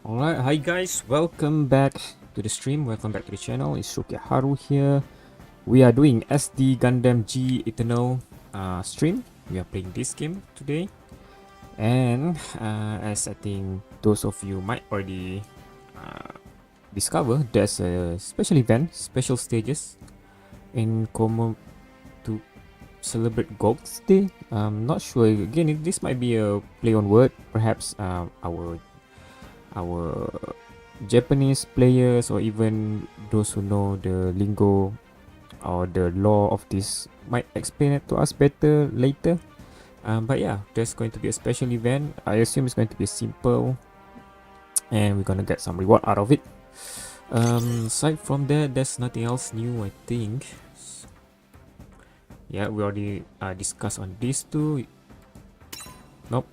Alright, hi guys, welcome back to the stream, welcome back to the channel. It's Haru here. We are doing SD Gundam G Eternal stream. We are playing this game today. And as I think those of you might already discover, there's a special event, special stages in Como to celebrate Gold's Day. I'm not sure, again, this might be a play on word, perhaps our Japanese players or even those who know the lingo or the law of this might explain it to us better later. But yeah, there's going to be a special event. I assume it's going to be simple and we're gonna get some reward out of it. Aside from that, there's nothing else new, I think. Yeah, we already discussed on these two. Nope.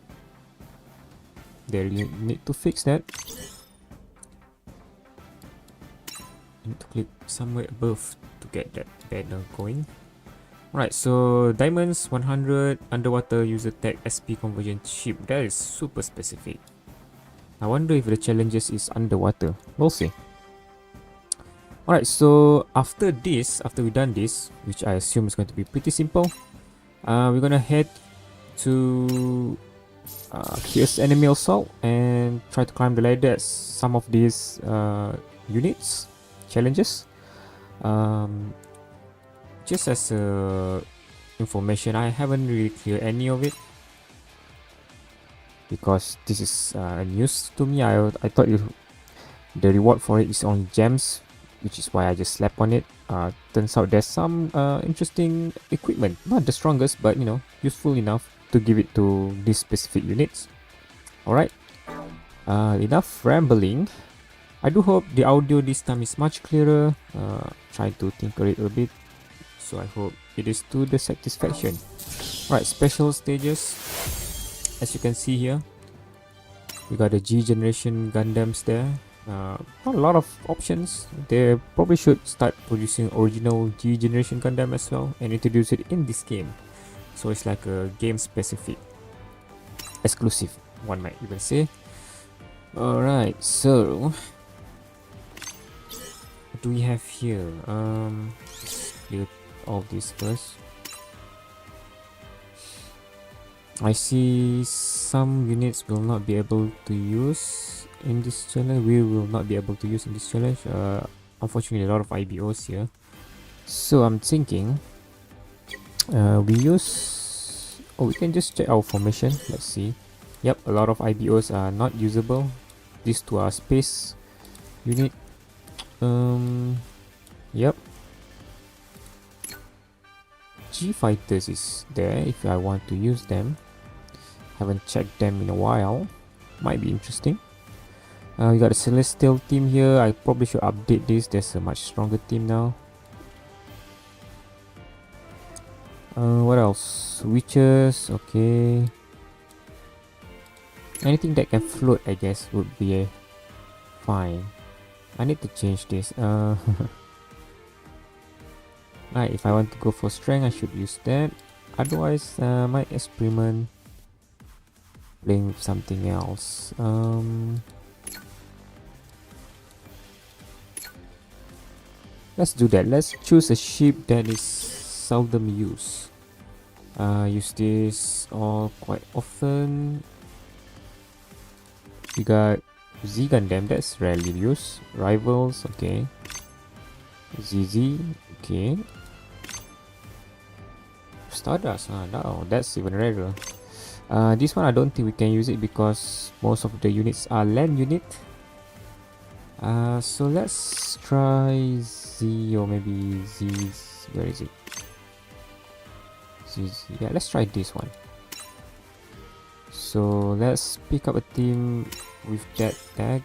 They really need to fix that. Need to click somewhere above to get that banner going. Right, so diamonds 100 underwater user tag SP conversion chip. That is super specific. I wonder if the challenges is underwater. We'll see. Alright, so after we done this, which I assume is going to be pretty simple, we're gonna head to here's enemy assault and try to climb the ladder at some of these units challenges. Just as information, I haven't really cleared any of it because this is news to me. I thought the reward for it is on gems, which is why I just slapped on it. Turns out there's some interesting equipment, not the strongest, but you know, useful enough to give it to these specific units. Alright, enough rambling. I do hope the audio this time is much clearer. Try to tinker it a bit, so I hope it is to the satisfaction. Right, special stages. As you can see here, we got the G generation Gundams there. Not a lot of options. They probably should start producing original G generation Gundam as well and introduce it in this game. So it's like a game specific, exclusive, one might even say. Alright, so what do we have here? Let's clear all this first. I see some units will not be able to use in this challenge. We will not be able to use in this challenge. Unfortunately, a lot of IBOs here. So I'm thinking we use... Oh, we can just check our formation. Let's see. Yep, a lot of IBOs are not usable. These two are space unit. Yep. G fighters is there if I want to use them. Haven't checked them in a while. Might be interesting. We got a celestial team here. I probably should update this. There's a much stronger team now. What else? Witches. Okay. Anything that can float, I guess, would be fine. I need to change this. Right, if I want to go for strength, I should use that. Otherwise, I might experiment playing with something else. Let's do that. Let's choose a ship that is seldom used. Use this all quite often. We got Z Gundam, that's rarely used. Rivals, okay. ZZ, okay. Stardust, no, that's even rarer. This one I don't think we can use it because most of the units are land unit. So let's try Z or maybe Z. Where is it? ZZ. Yeah, let's try this one. So let's pick up a team with that tag.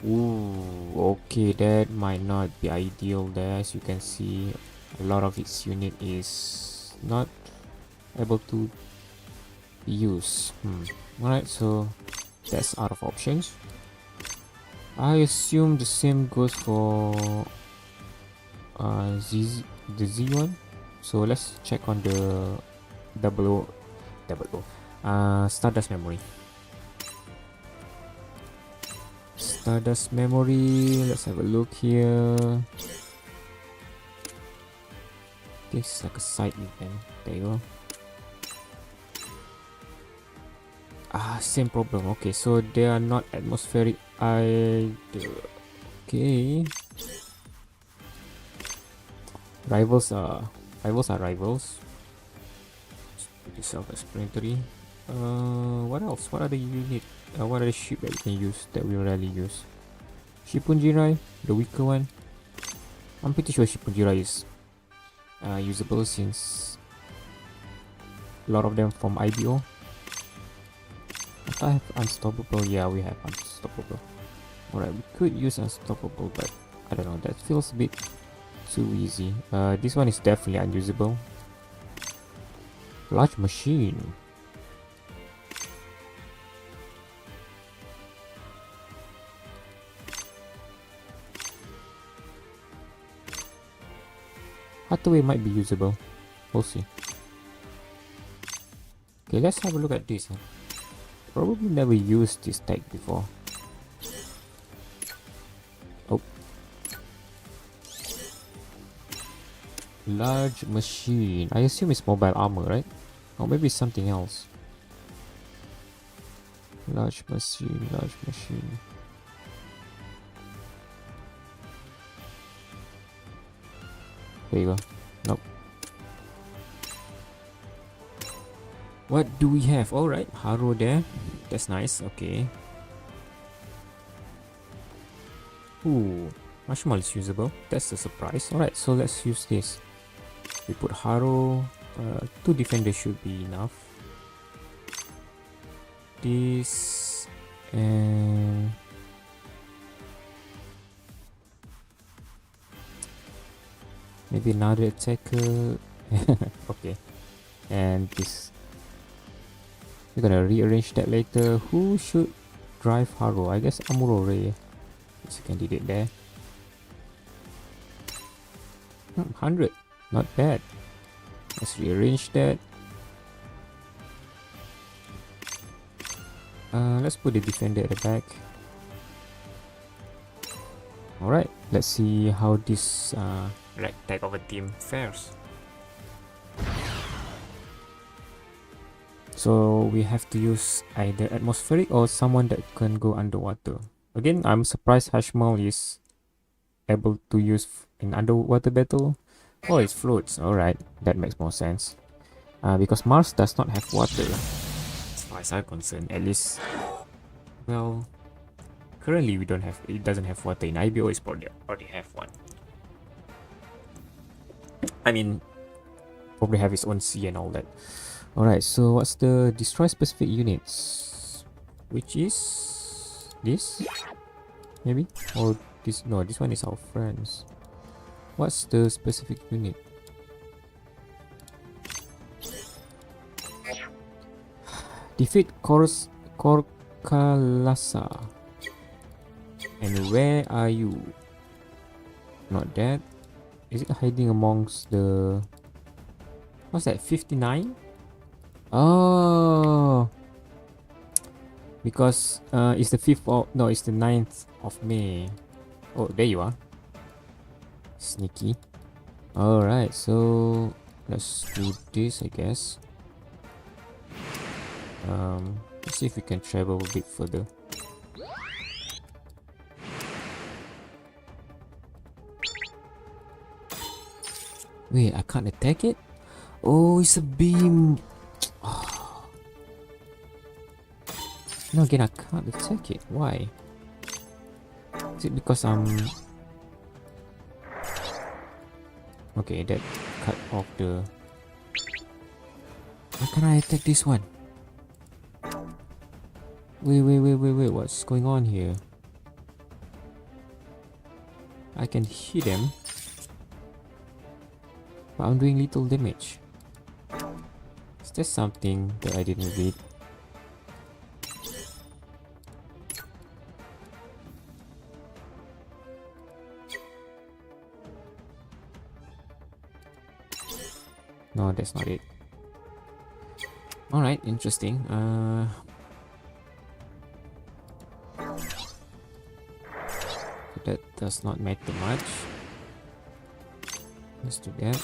Ooh, okay, that might not be ideal there. As you can see, a lot of its unit is not able to be used. Alright, so that's out of options. I assume the same goes for the Z one. So let's check on the double O. Stardust memory. Stardust memory. Let's have a look here. This is like a side event. There you go. Same problem. Okay, so they are not atmospheric either. Okay. Rivals are rivals. It's pretty self-explanatory. What else? What are the unit? What are the ship that we can use that we rarely use? Shippunjirai, the weaker one. I'm pretty sure Shippunjirai is usable since a lot of them from IBO. I have unstoppable. Yeah, we have unstoppable. Alright, we could use unstoppable, but I don't know. That feels a bit too easy. This one is definitely unusable. Large machine. Hathaway might be usable. We'll see. Okay, let's have a look at this. Probably never used this tag before. Oh. Large machine. I assume it's mobile armor, right? Or maybe it's something else. Large machine, large machine. There you go. Nope. What do we have? Alright, Haro there. That's nice, okay. Ooh, Marshmallow is usable. That's a surprise. Alright, so let's use this. We put Haro. 2 defenders should be enough. This and maybe another attacker. Okay, and this. We're gonna rearrange that later. Who should drive Haro? I guess Amurore is a candidate there. 100, not bad. Let's rearrange that. Let's put the defender at the back. Alright, let's see how this ragtag of a team fares. So we have to use either atmospheric or someone that can go underwater. Again, I'm surprised Hashmal is able to use in underwater battle. Oh, it floats. Alright, that makes more sense. Because Mars does not have water. As far as I'm concerned, at least. Well, currently we don't have. It doesn't have water. In IBO, it's probably already have one. I mean, probably have its own sea and all that. Alright, so what's the destroy specific units? Which is this? Maybe? Or this? No, this one is our friends. What's the specific unit? Defeat Korkalasa. And where are you? Not that. Is it hiding amongst the... What's that? 59? Oh, because it's the 5th of... No, it's the 9th of May. Oh, there you are. Sneaky. Alright, so let's do this, I guess. Let's see if we can travel a bit further. Wait, I can't attack it? Oh, it's a beam. No, again, I can't attack it. Why? Is it because I'm... Okay, that cut off the... Why can't I attack this one? Wait, what's going on here? I can hit him, but I'm doing little damage. Is there something that I didn't read? No, that's not it. Alright, interesting. That does not matter much. Let's do that.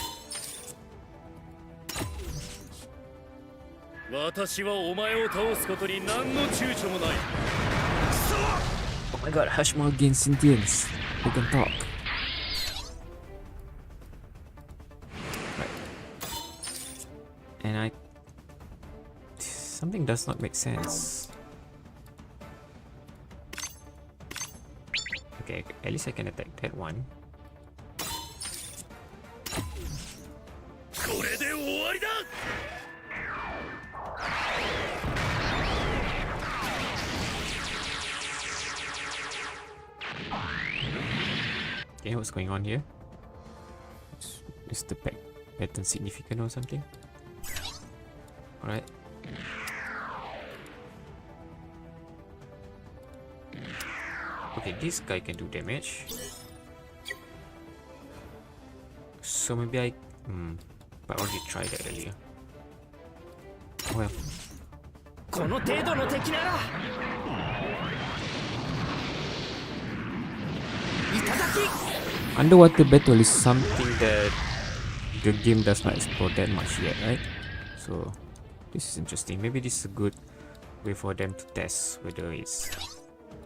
Oh my god, Hashmal gains sentience. He can talk. Right. And something does not make sense. Okay, at least I can attack that one. Okay, what's going on here? Is the pattern significant or something? Alright. Okay, this guy can do damage. So maybe I... but I already tried that earlier. Well. Underwater battle is something that the game does not explore that much yet, right? So this is interesting. Maybe this is a good way for them to test whether it's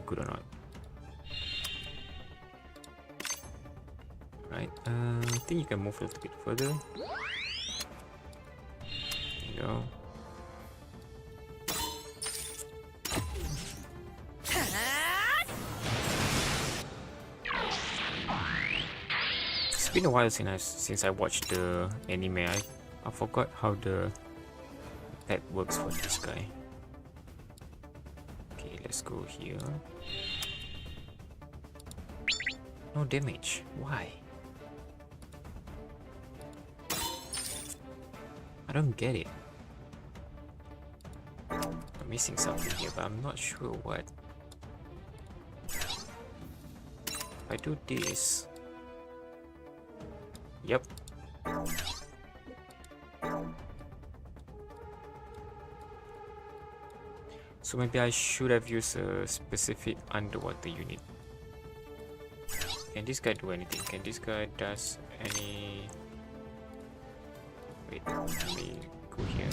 good or not. Right, I think you can move a little bit further. There you go. It's been a while since I watched the anime. I forgot how the attack works for this guy. Okay, let's go here. No damage. Why? I don't get it. I'm missing something here, but I'm not sure what. If I do this. Yep. So maybe I should have used a specific underwater unit. Can this guy do anything? Can this guy does any... Wait, let me go here.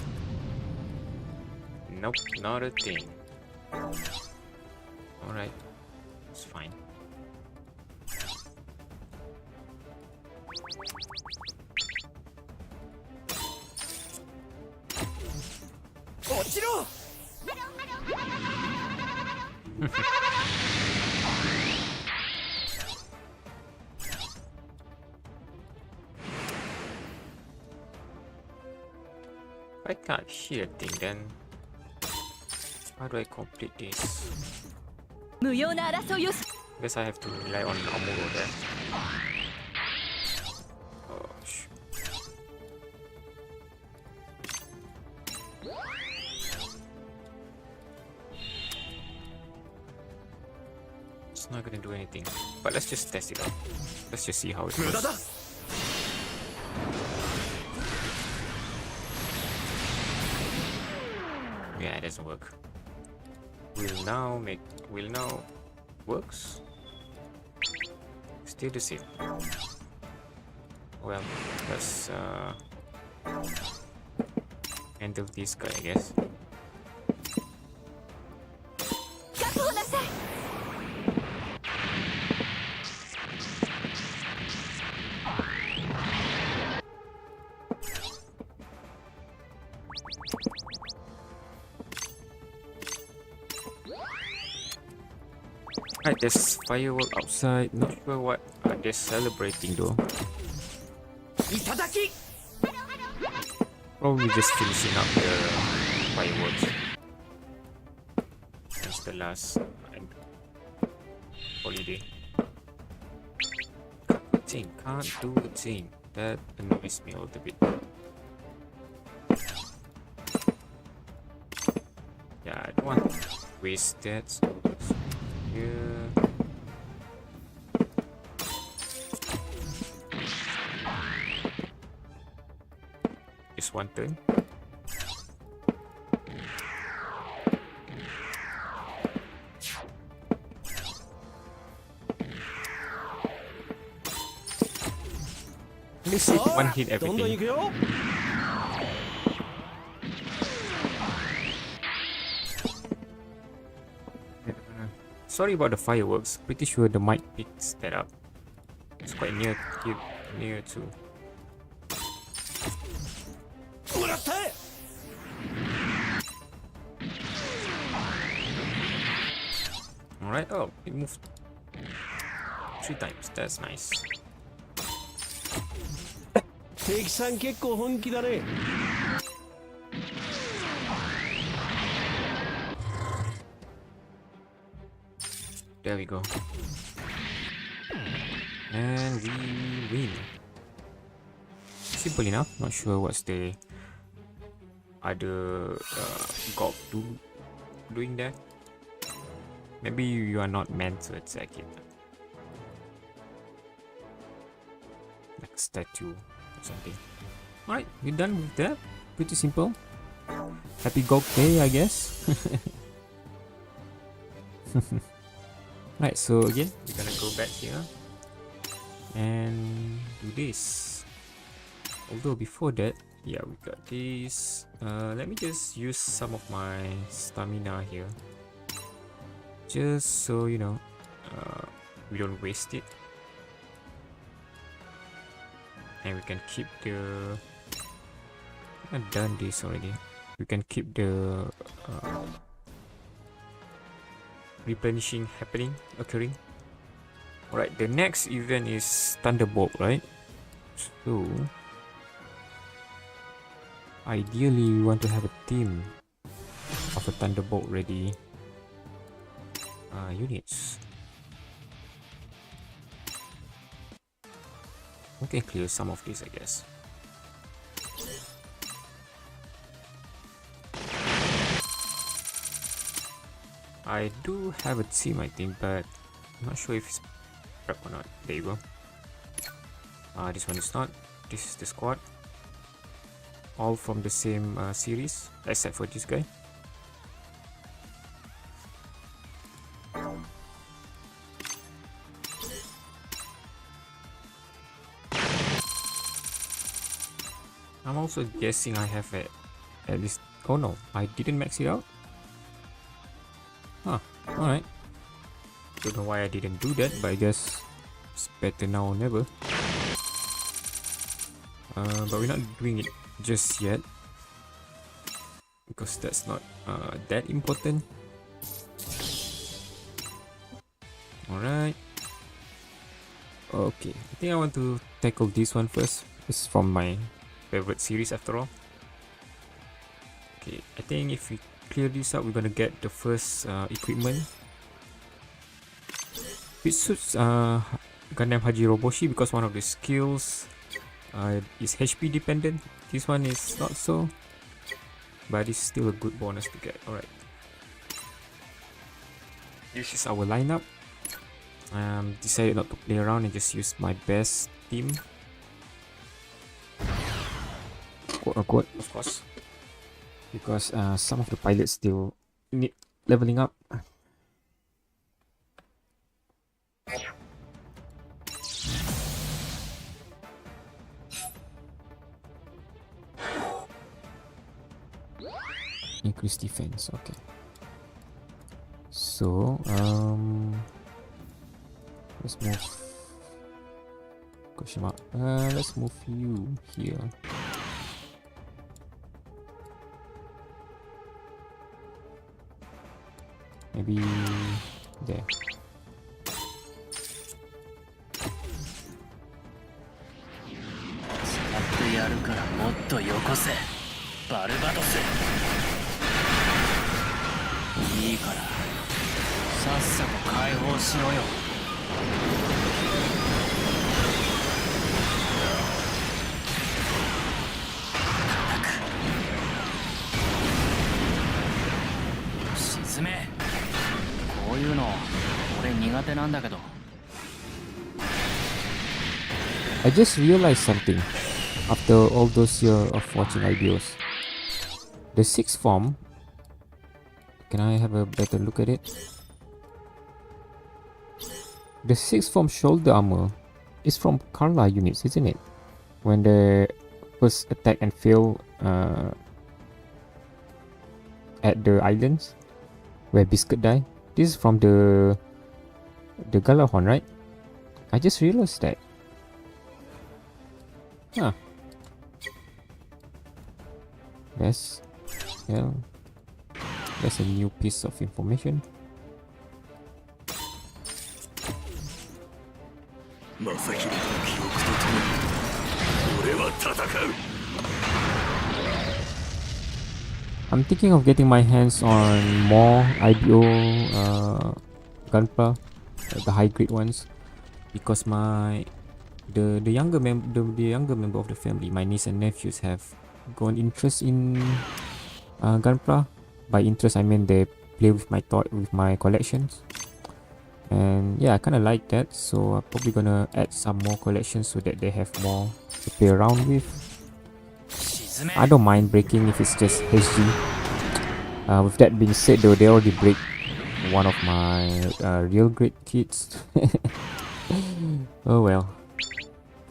Nope, not a thing. Alright, it's fine. If I can't hear a thing, then how do I complete this? Guess I have to rely on Amuro there. Oh, shoot. It's not gonna do anything, but let's just test it out. Let's just see how it goes. Yeah, it doesn't work. Will now works. Still the same. Well, let's handle this guy, I guess. Right, there's firework outside. Not sure what are they celebrating though. Probably just finishing up the fireworks. That's the last holiday. Can't do a thing. That annoys me a little bit. Yeah, I don't want to waste that. So yeah. Just one turn. At least it one hit everything. Sorry about the fireworks. Pretty sure the mic picks that up. It's quite near to. Alright, oh, it moved 3 times. That's nice. There we go. And we win. Simple enough. Not sure what's the other Gulp doing there. Maybe you are not meant to attack it. Like a statue or something. Alright, we're done with that. Pretty simple. Happy Gulp Day, I guess. Right, so again, we're gonna go back here and do this. Although before that, yeah, we got this. Let me just use some of my stamina here, just so you know, we don't waste it, and we can keep the. I've done this already. We can keep the. Replenishing occurring. Alright, the next event is Thunderbolt, right? So ideally we want to have a team of a Thunderbolt ready units. We can clear some of these, I guess. I do have a team, I think, but I'm not sure if it's prep or not. There you go. This one is not. This is the squad. All from the same series, except for this guy. I'm also guessing I have at least. Oh no, I didn't max it out. Huh, alright. Don't know why I didn't do that, but I guess it's better now or never. But we're not doing it just yet, because that's not that important. Alright. Okay, I think I want to tackle this one first. It's from my favorite series after all. Okay, I think if we clear this up, we're gonna get the first equipment. It suits Gundam Hajiroboshi because one of the skills is HP dependent. This one is not so, but it's still a good bonus to get. Alright, this is our lineup. Decided not to play around and just use my best team, quote unquote, of course, because some of the pilots still need leveling up. Increase defense, okay. So let's move question mark. Let's move you here. Maybe there. I just realized something. after all those years of watching IBOs. The sixth form, can I have a better look at it? The sixth form shoulder armor is from Carla units, isn't it? When the first attack and fail at the islands where Biscuit die. This is from the Galahorn, right? I just realized that. Huh. That's a new piece of information. I'm thinking of getting my hands on more IBO Gunpla, the high grade ones, because the younger member of the family, my niece and nephews, have grown interest in Gunpla. By interest, I mean they play with my collections, and yeah, I kind of like that. So I'm probably gonna add some more collections so that they have more to play around with. I don't mind breaking if it's just HG. With that being said, though, they already break one of my real great kits. Oh well,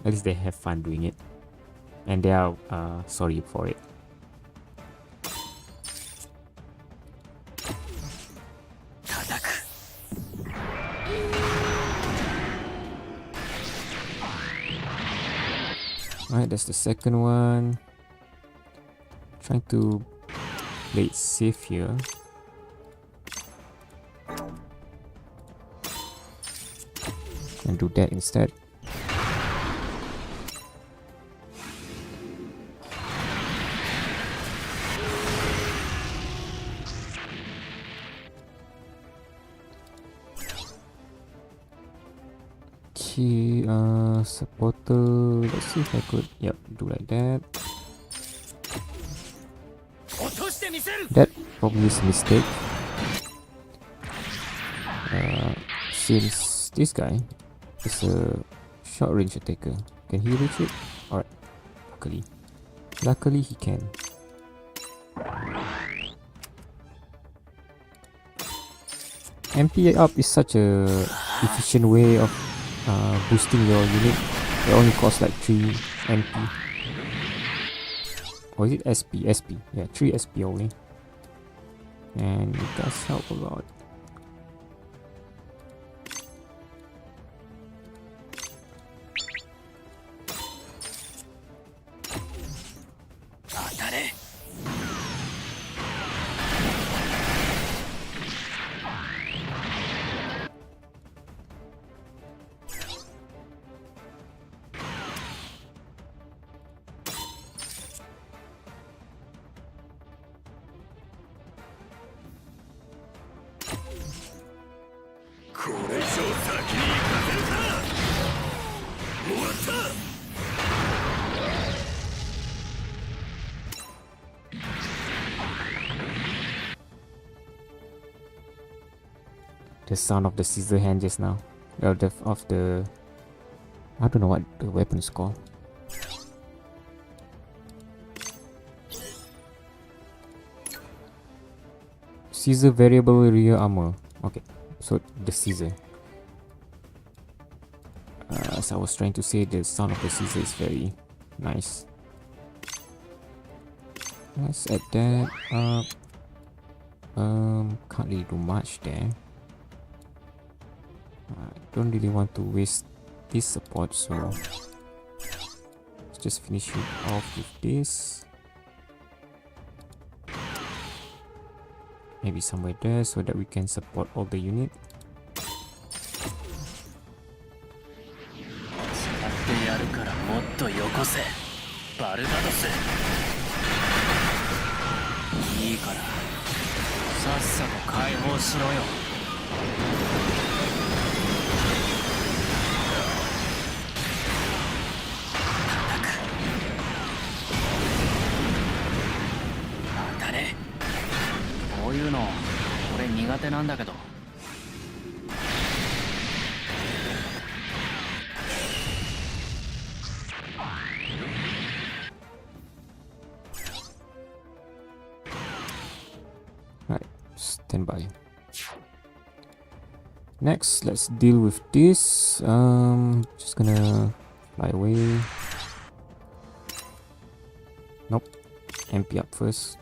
at least they have fun doing it, and they are sorry for it. Alright, that's the second one. Trying to play it safe here. And do that instead. Okay, supporter, let's see if I could, yep, do like that. That probably is a mistake. Since this guy is a short range attacker, can he reach it? Alright, luckily he can. MP up is such a efficient way of boosting your unit. It only costs like 3 MP. Or is it SP? SP. Yeah, 3 SP only. And it does help a lot. The sound of the scissor hand just now. I don't know what the weapon is called. Scissor variable rear armor. Okay, so the scissor. As I was trying to say, the sound of the scissor is very nice. Let's add that up. Can't really do much there. I don't really want to waste this support, so let's just finish it off with this. Maybe somewhere there so that we can support all the unit. Stand by. Next, let's deal with this. Just gonna fly away. Nope. MP up first.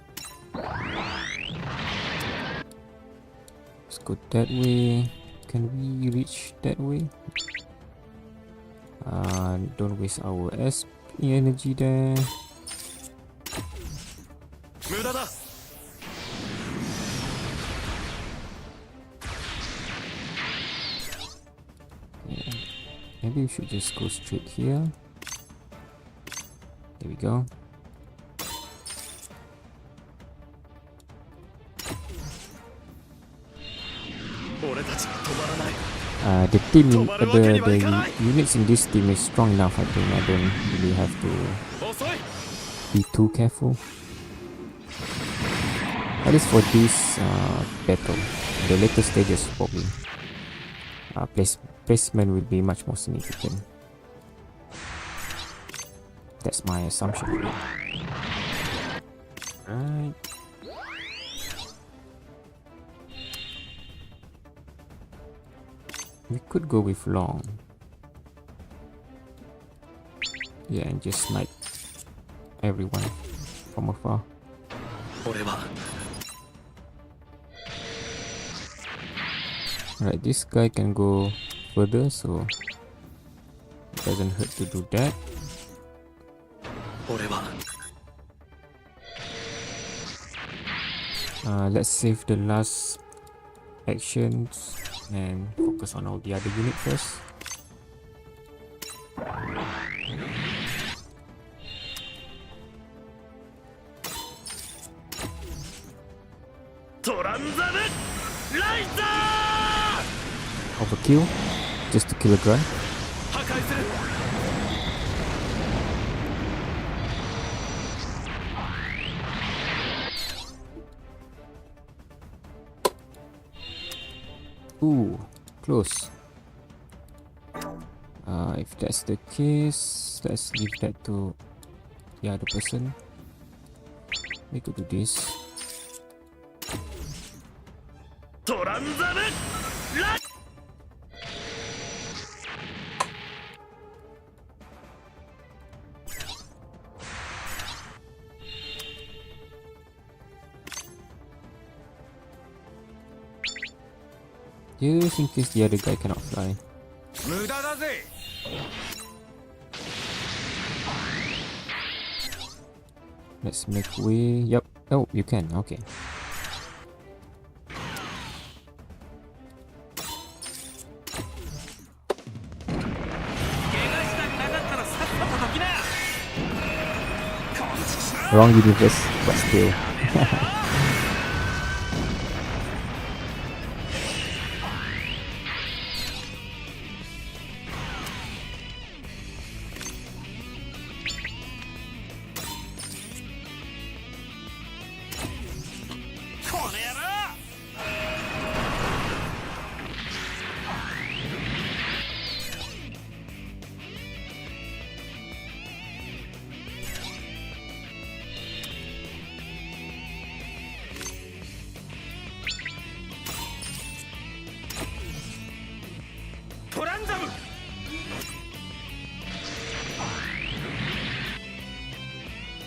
Let's go that way. Can we reach that way? Don't waste our SP energy there. Yeah. Maybe we should just go straight here. There we go. The team, the units in this team is strong enough. I think I don't really have to be too careful. At least for this battle, the later stages probably placement will be much more significant. That's my assumption. Right. We could go with long. Yeah, and just snipe everyone from afar. Alright, this guy can go further, so it doesn't hurt to do that. Let's save the last actions and focus on all the other unit first. Overkill, just to kill a guy. Ooh, close. If that's the case, let's leave that to the other person. We could do this. Just in case the other guy cannot fly. Let's make way. Yep. Oh, you can. Okay. Wrong universe, but still.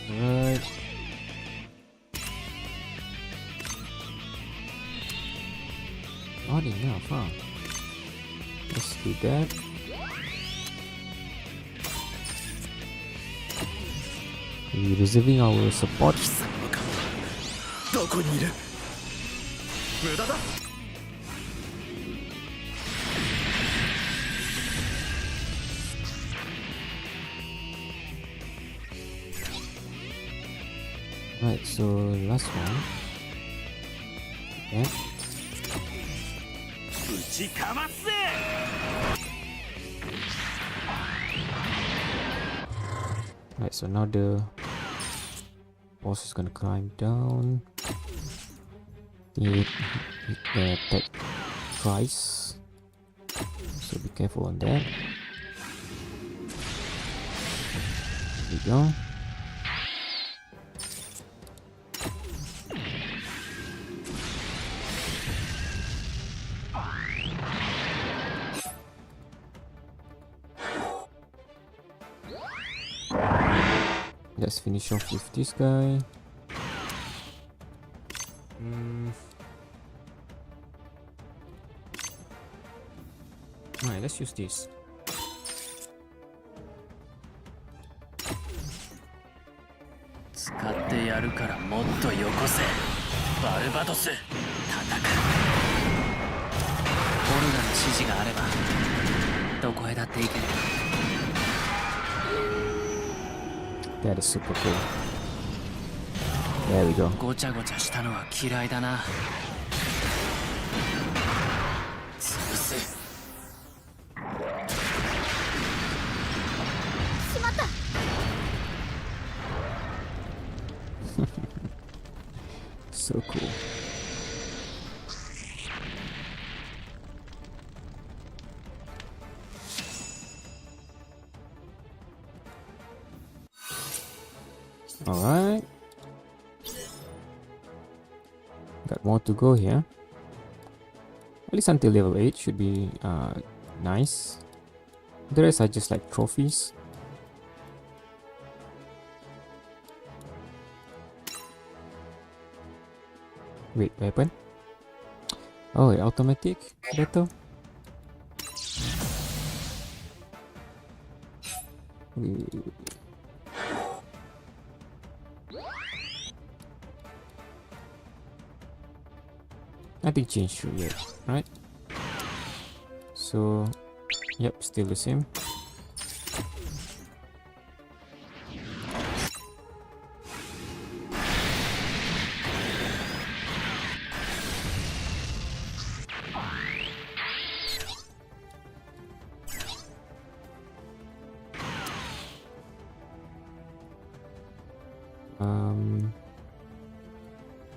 Right. Not enough, huh? Let's do that. We're reserving our support. Right, so last one. Yeah. Right, so now the boss is gonna climb down. Hit the attack twice, so be careful on that. There we go. let's finish off with this guy. Alright, let's use this. That is super cool. There we go. ごちゃごちゃしたのは嫌いだな。潰せ。しまった。 So cool. Alright. Got more to go here. At least until level 8 should be nice. The rest are just like trophies. Wait, weapon? Oh, automatic battle? Nothing changed through yet, right? So, yep, still the same.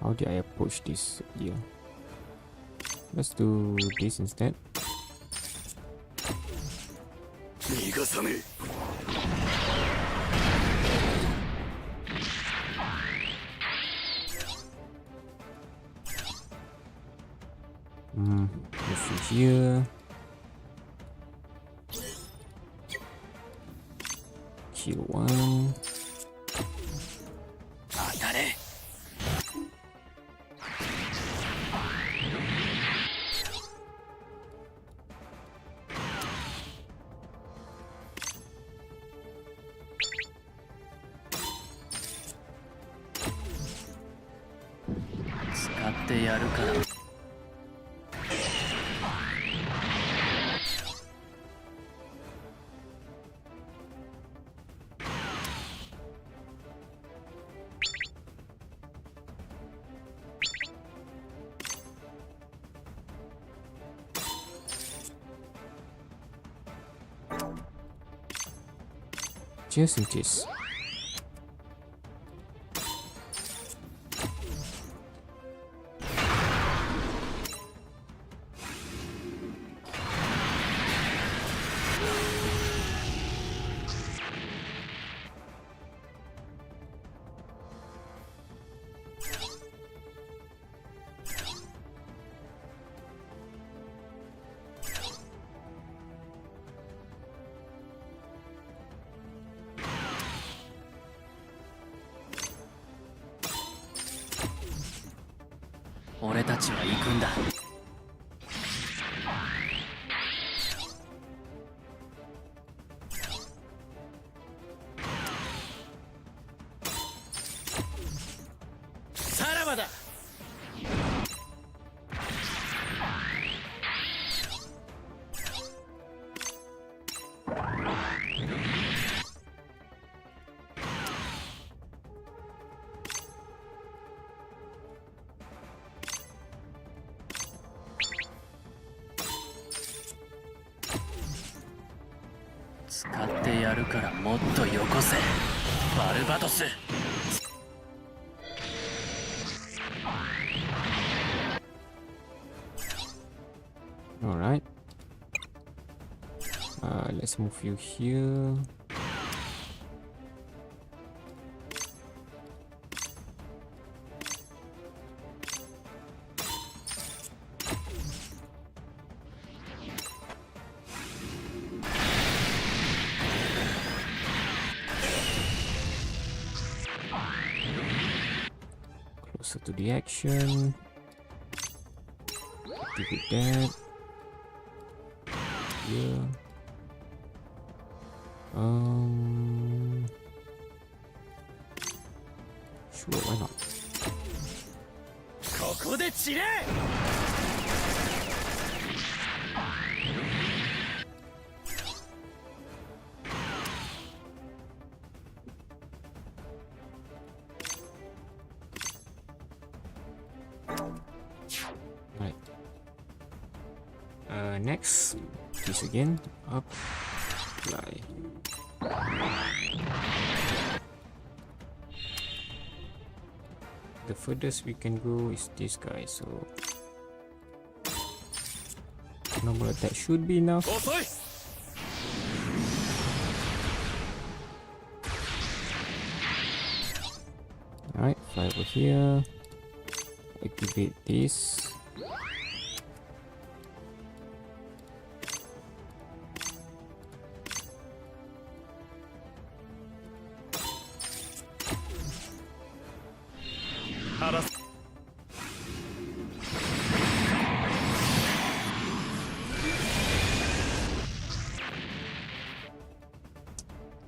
How do I approach this here? Let's do this instead. Let's see here. Kill one. Just in case. Alright. Let's move you here. closer to the action. Activate that. Here. Sure, why not? ここで散れ Right. Next, this again. Up, fly. The furthest we can go is this guy, so normal attack should be enough. 遅い Alright, fly over here. Activate this.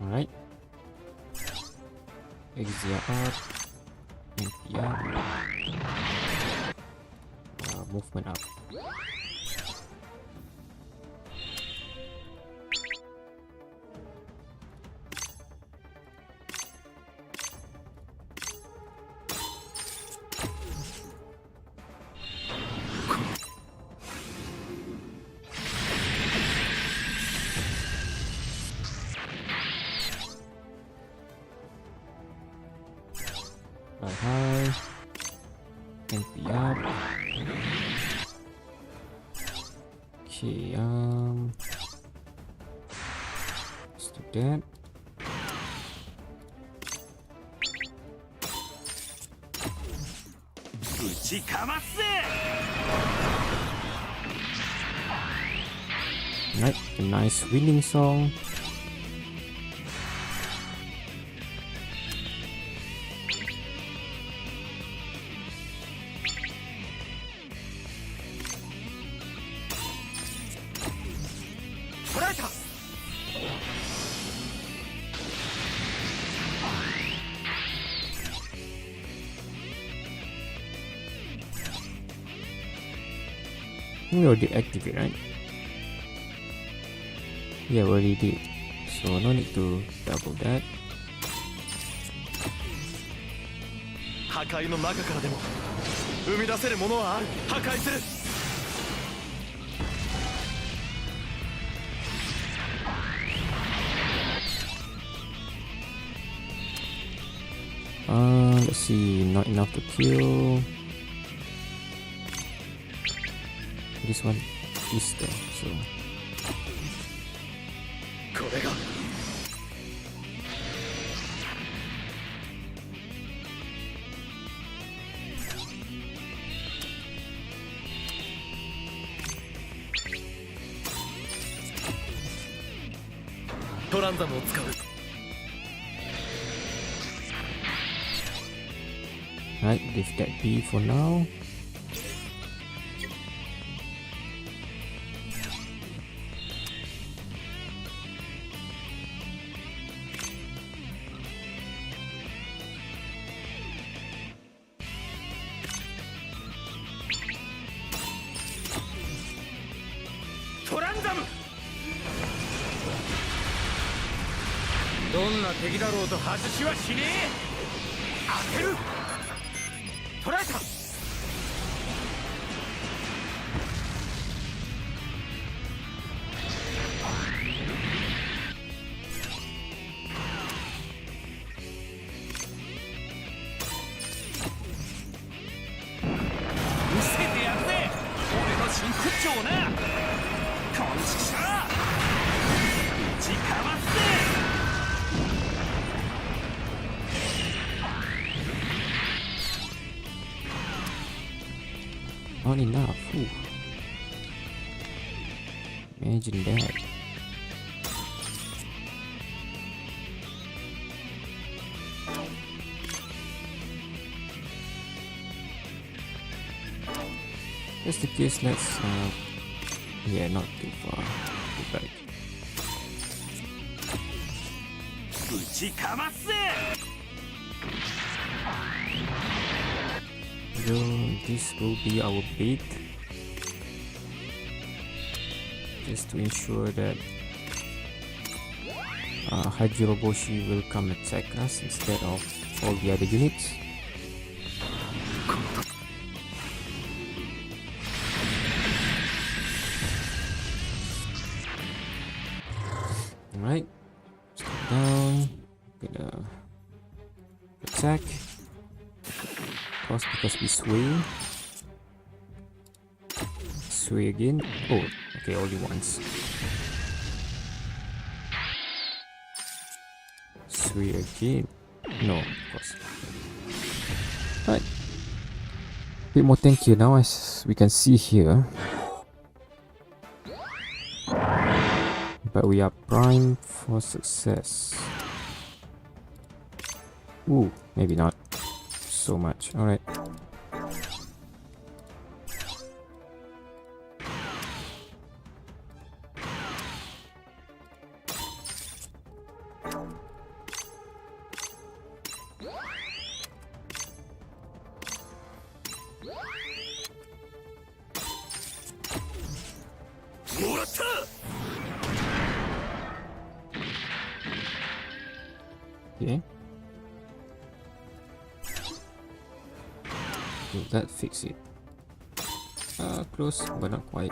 Alright. Exia up. MP up. Movement up. Fly high. MP up. Okay, let's do that. Right, a nice winning song. We already activate, right? Yeah, we already did. So no need to double that. 破壊の中からでも生み出せるものはある。破壊する。 Let's see, not enough to kill. This one is though, so これが トランザムを使う。 right, leave that be for now. Gundam! どんな敵だろうと外しはしねえ。当てる。捕らえた。見せてやるぜ。俺の真骨頂をな。こんちくしょう。打ちかわすぜ。 Not enough. Ooh. Imagine that. that's the case, let's yeah, not too far. Go back. 打ちかますぜ So this will be our bait, just to ensure that Hajiroboshi will come attack us instead of all the other units. Alright, step down, gonna attack. Of course, because we sway again. Oh, okay, only once. Sway again. No, of course. Right. Bit more tankier now, as we can see here. But we are primed for success. Ooh, maybe not so much. Alright. Okay. Will that fix it? Close, but not quite.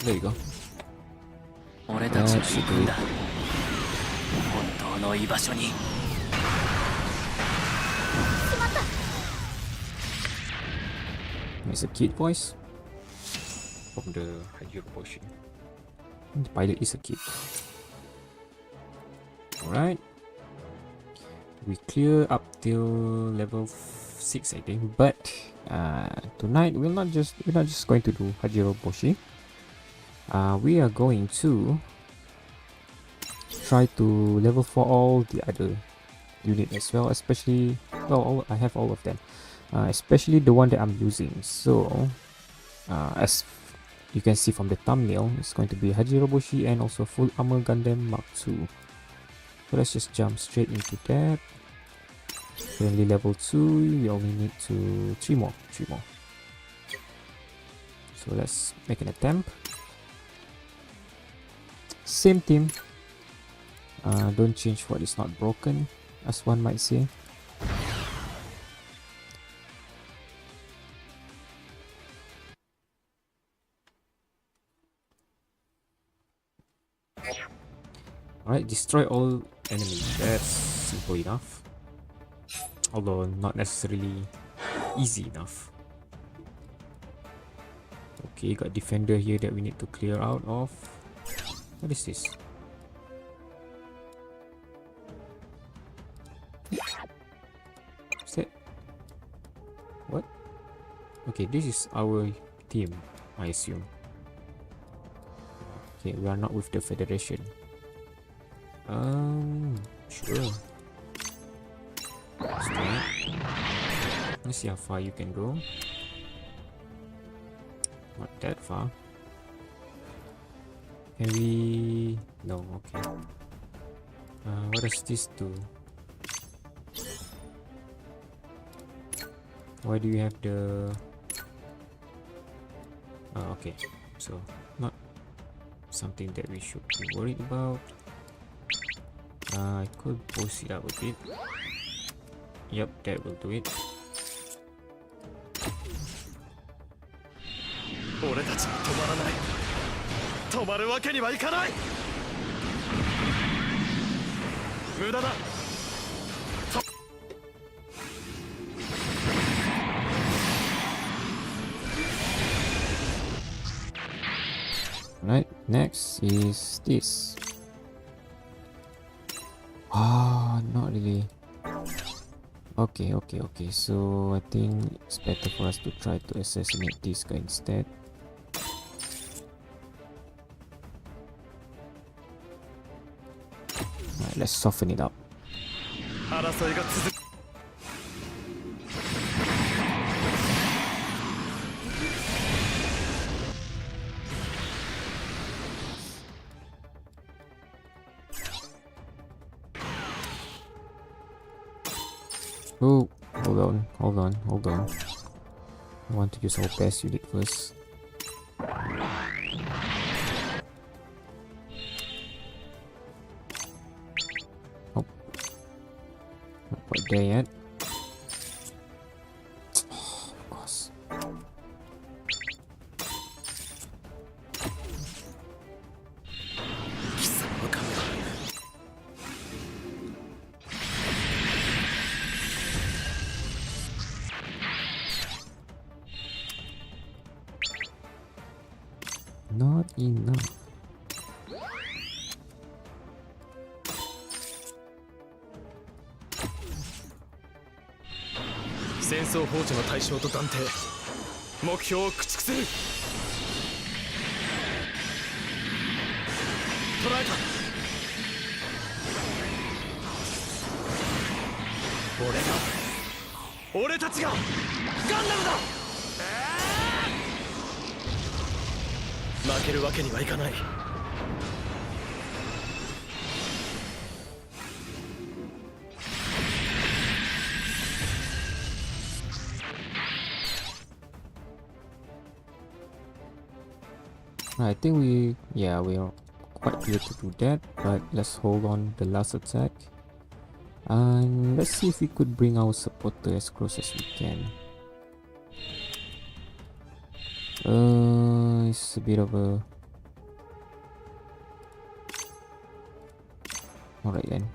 There you go. 俺たちが行くんだ本当の居場所に It's a kid voice from the Hajiroboshi. The pilot is a kid. Alright. We clear up till level 6, I think. But tonight we're not just going to do Hajiroboshi. We are going to try to level 4 all the other unit as well, especially, well, I have all of them, especially the one that I'm using. So as you can see from the thumbnail, it's going to be Hajiroboshi and also full armor Gundam Mark II. So let's just jump straight into that. Currently level 2, we only need 3 more. So let's make an attempt. Same team. Don't change what is not broken, as one might say. Alright, destroy all enemies. That's simple enough. Although not necessarily easy enough. Okay, got defender here that we need to clear out of. What is this? Is that? What? Okay, this is our team, I assume. Okay, we are not with the Federation. Sure. Let's try it. Let's see how far you can go. Not that far. Can we... No, okay. What does this do? Why do you have the... okay, so not something that we should be worried about. I could boost it up a bit. Yep, that will do it. 俺たちは止まらない止まるわけにはいかない無駄だ Next is this. Ah, not really. Okay. So I think it's better for us to try to assassinate this guy instead. Alright, let's soften it up. 争いが続く Oh, hold on. I want to use our best unit first. Oh, not quite there yet. Oh, of course. Not enough. 戦争放置の対象と断定目標を駆逐する捕らえた俺たちがガンダムだ負けるわけにはいかない I think we are quite clear to do that, but let's hold on the last attack. And let's see if we could bring our supporter as close as we can. It's a bit of a... Alright then.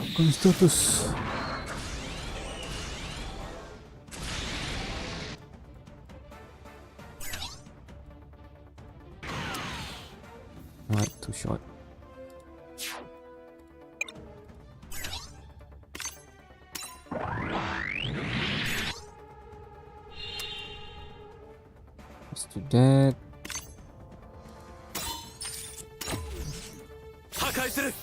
Akan status. Right, too short. Let's do that. 破壊する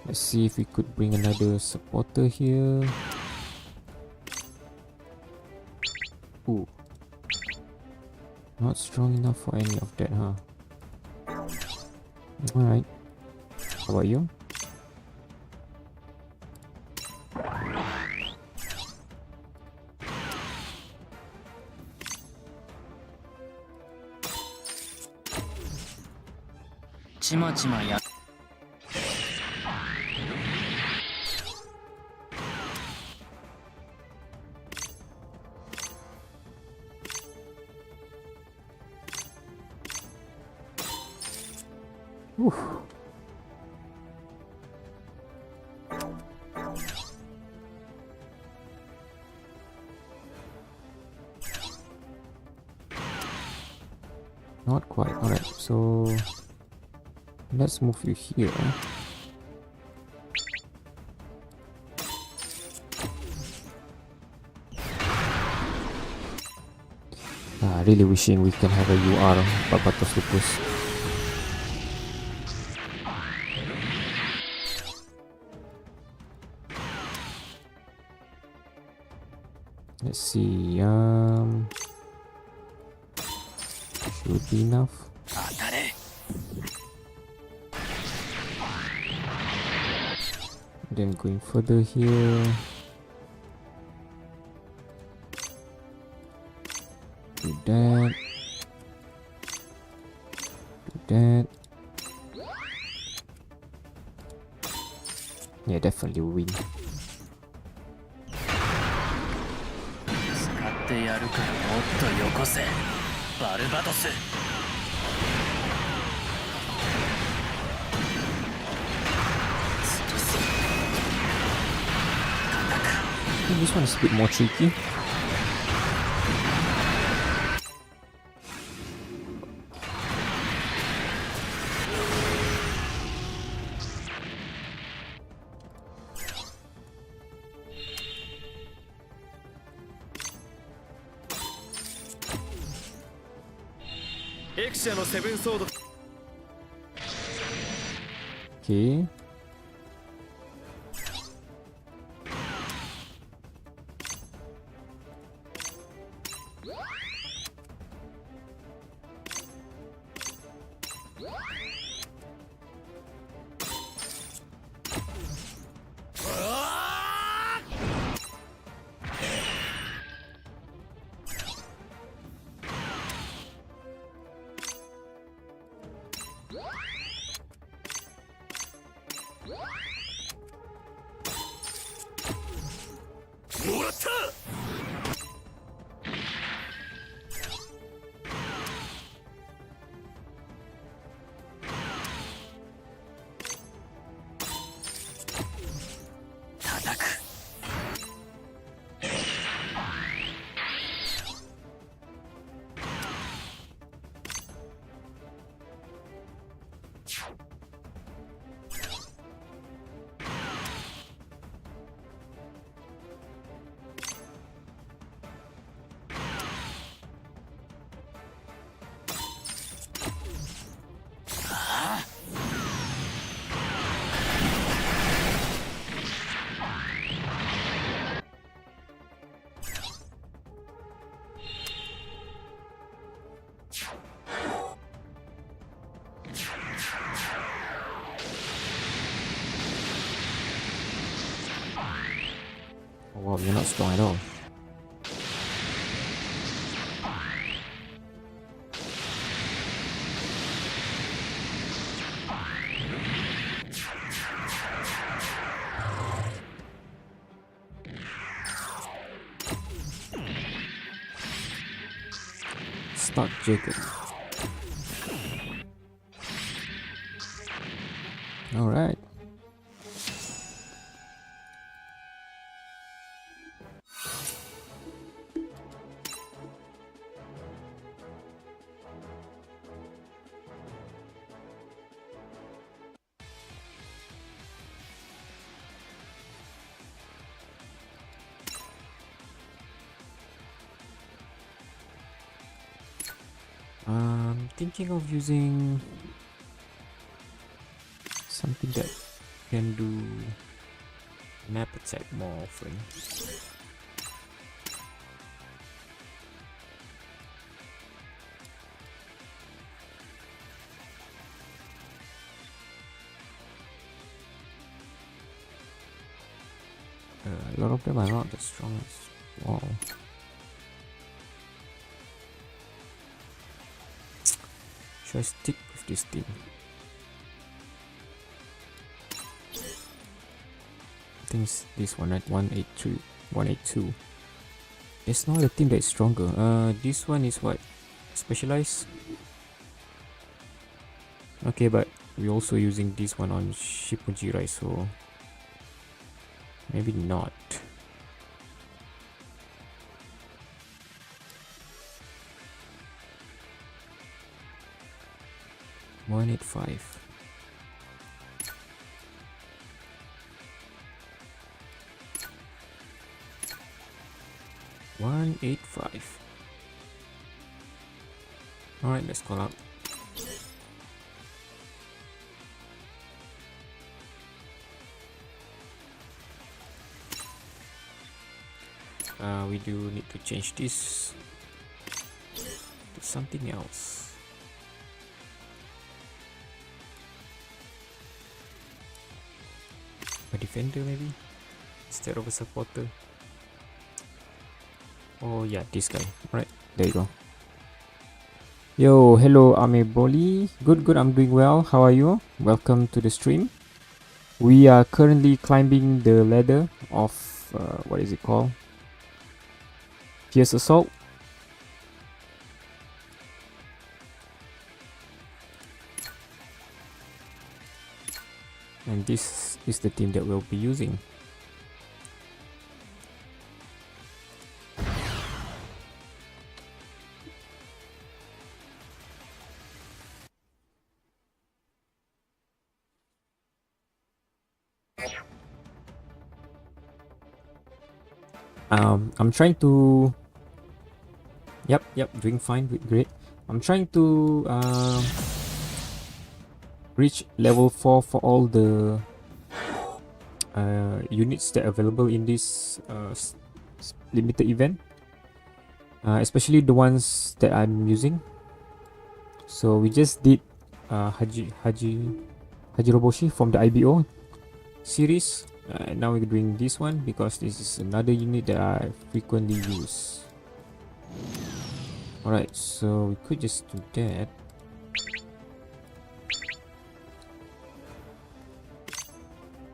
Let's see if we could bring another supporter here. Ooh. Not strong enough for any of that, huh? Alright. How about you? Oof. Not quite. Alright, so let's move you here. Really wishing we can have a UR Barbatos Lupus. Let's see, should be enough. Then going further here. Do that. Do that. Yeah, definitely win. 使ってやるからもっとよこせバルバトス I think this one is a bit more tricky. Okay. Oh, wow, you're not strong at all. Start Jacob. Alright. Thinking of using something that can do map attack more often. A lot of them are not the strongest. Wow. Should I stick with this team? I think it's this one, right? 183, 182. It's not a team that is stronger. This one is what? Specialized? Okay, but we're also using this one on Shippuji, right? So maybe not. One 185. $185. Alright, let's call up. We do need to change this to something else. A defender maybe instead of a supporter. Oh yeah, this guy. Right, there you go. Yo, hello, Ame Broly. Good, I'm doing well. How are you? Welcome to the stream. We are currently climbing the ladder of what is it called? Fierce Assault. And this is the team that we'll be using. I'm trying to. Yep, doing fine, great. I'm trying to reach level 4 for all the units that are available in this limited event, especially the ones that I'm using. So we just did Hajiroboshi from the IBO series. Now we're doing this one because this is another unit that I frequently use. Alright, so we could just do that.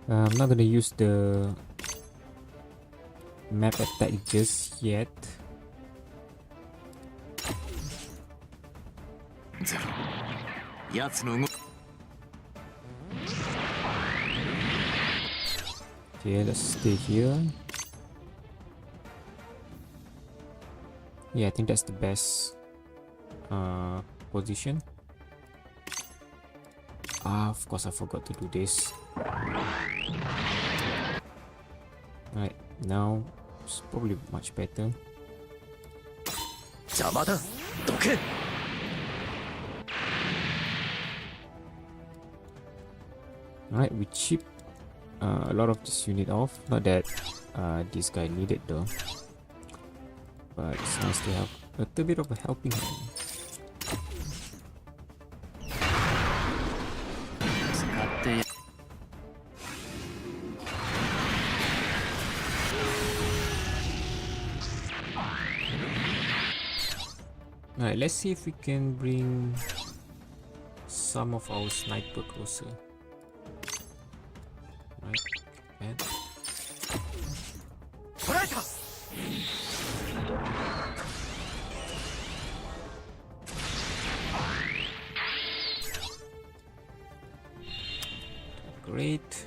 I'm not gonna use the map attack just yet. Okay, let's stay here. Yeah, I think that's the best position. Of course I forgot to do this. Alright, now it's probably much better. Alright, we chip a lot of this unit off. Not that this guy needed though, but it's nice to have a little bit of a helping hand. Alright, let's see if we can bring some of our sniper closer. Right, and great.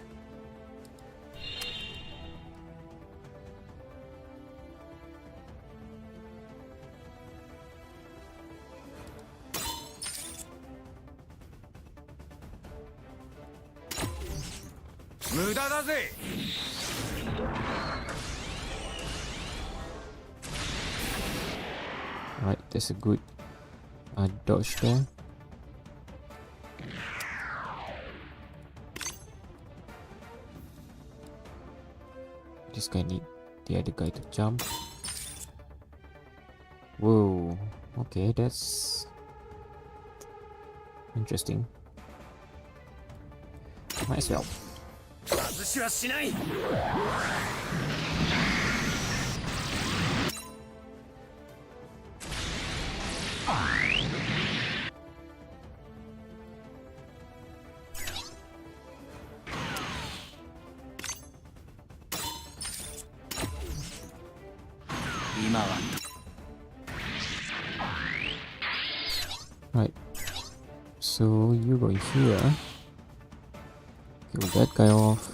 Alright, that's a good dodge there. This guy need the other guy to jump. Whoa, okay, that's interesting. Might as well. Right, so you go here, kill that guy off.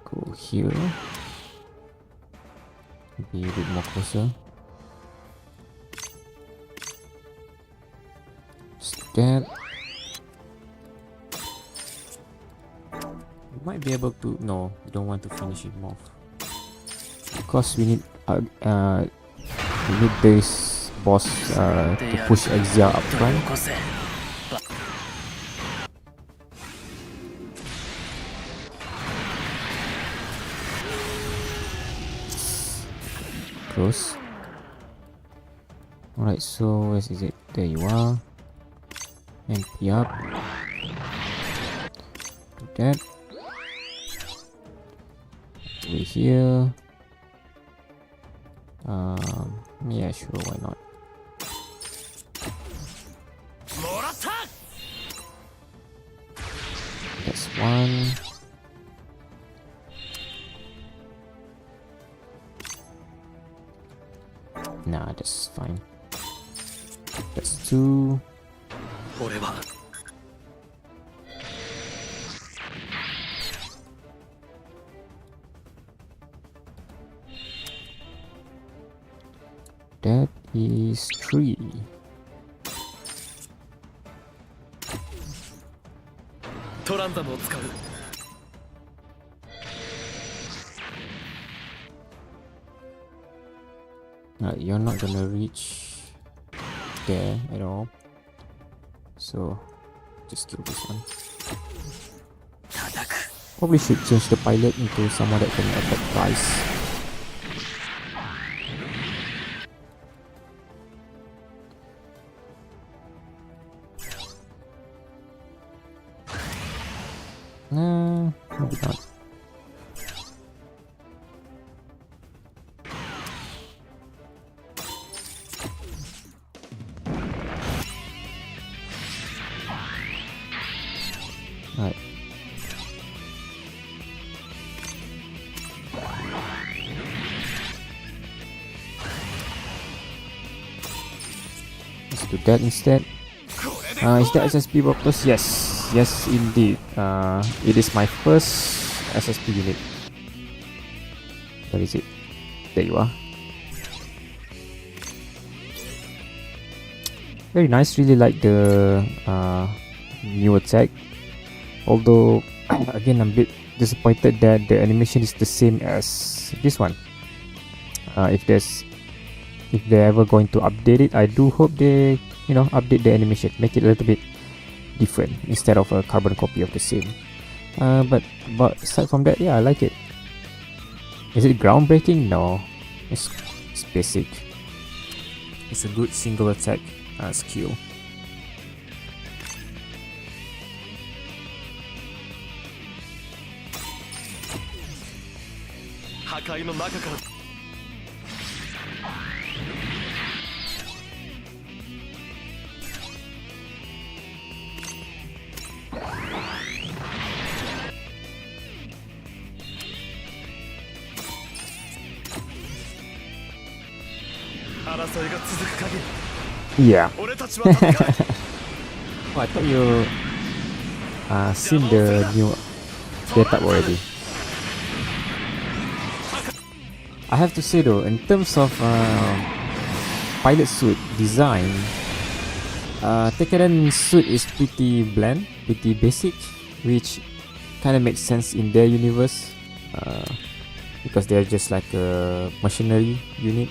Go here, be a bit more closer. That we might be able to. No, we don't want to finish him off because we need this boss to push Exia up front. Close. Alright, so where is it? There you are. MP up. Do that. Over here. Yeah, sure, why not? もらった That's one. Nah, that's fine. That's two. 俺は That is three. トランザムを使う You're not gonna reach there at all. So just kill this one. 叩く Probably should change the pilot into someone that can attack twice. Nah, maybe not. Alright. Let's do that instead. Is that SSP purpose? Yes, yes indeed. It is my first SSP unit. Where is it? There you are. Very nice. Really like the new attack. Although, again, I'm a bit disappointed that the animation is the same as this one. If they're ever going to update it, I do hope they update the animation, make it a little bit different instead of a carbon copy of the same. But aside from that, yeah, I like it. Is it groundbreaking? No, it's basic. It's a good single attack skill. Yeah. Oh, I thought you seen the new data already. I have to say though, in terms of pilot suit design, Tekaren suit is pretty bland, pretty basic, which kind of makes sense in their universe because they're just like a machinery unit.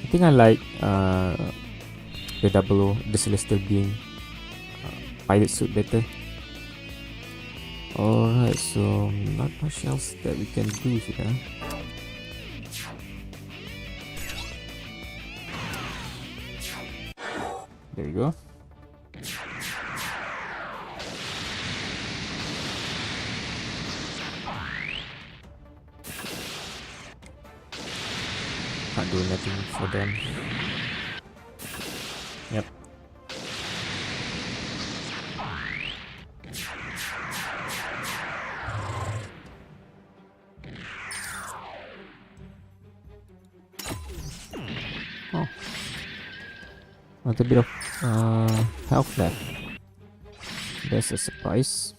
I think I like the the Celestial Being pilot suit better. Alright, so not much else that we can do here. There we go. Can't do nothing for them. Yep. Oh, not a bit of health left. That's a surprise.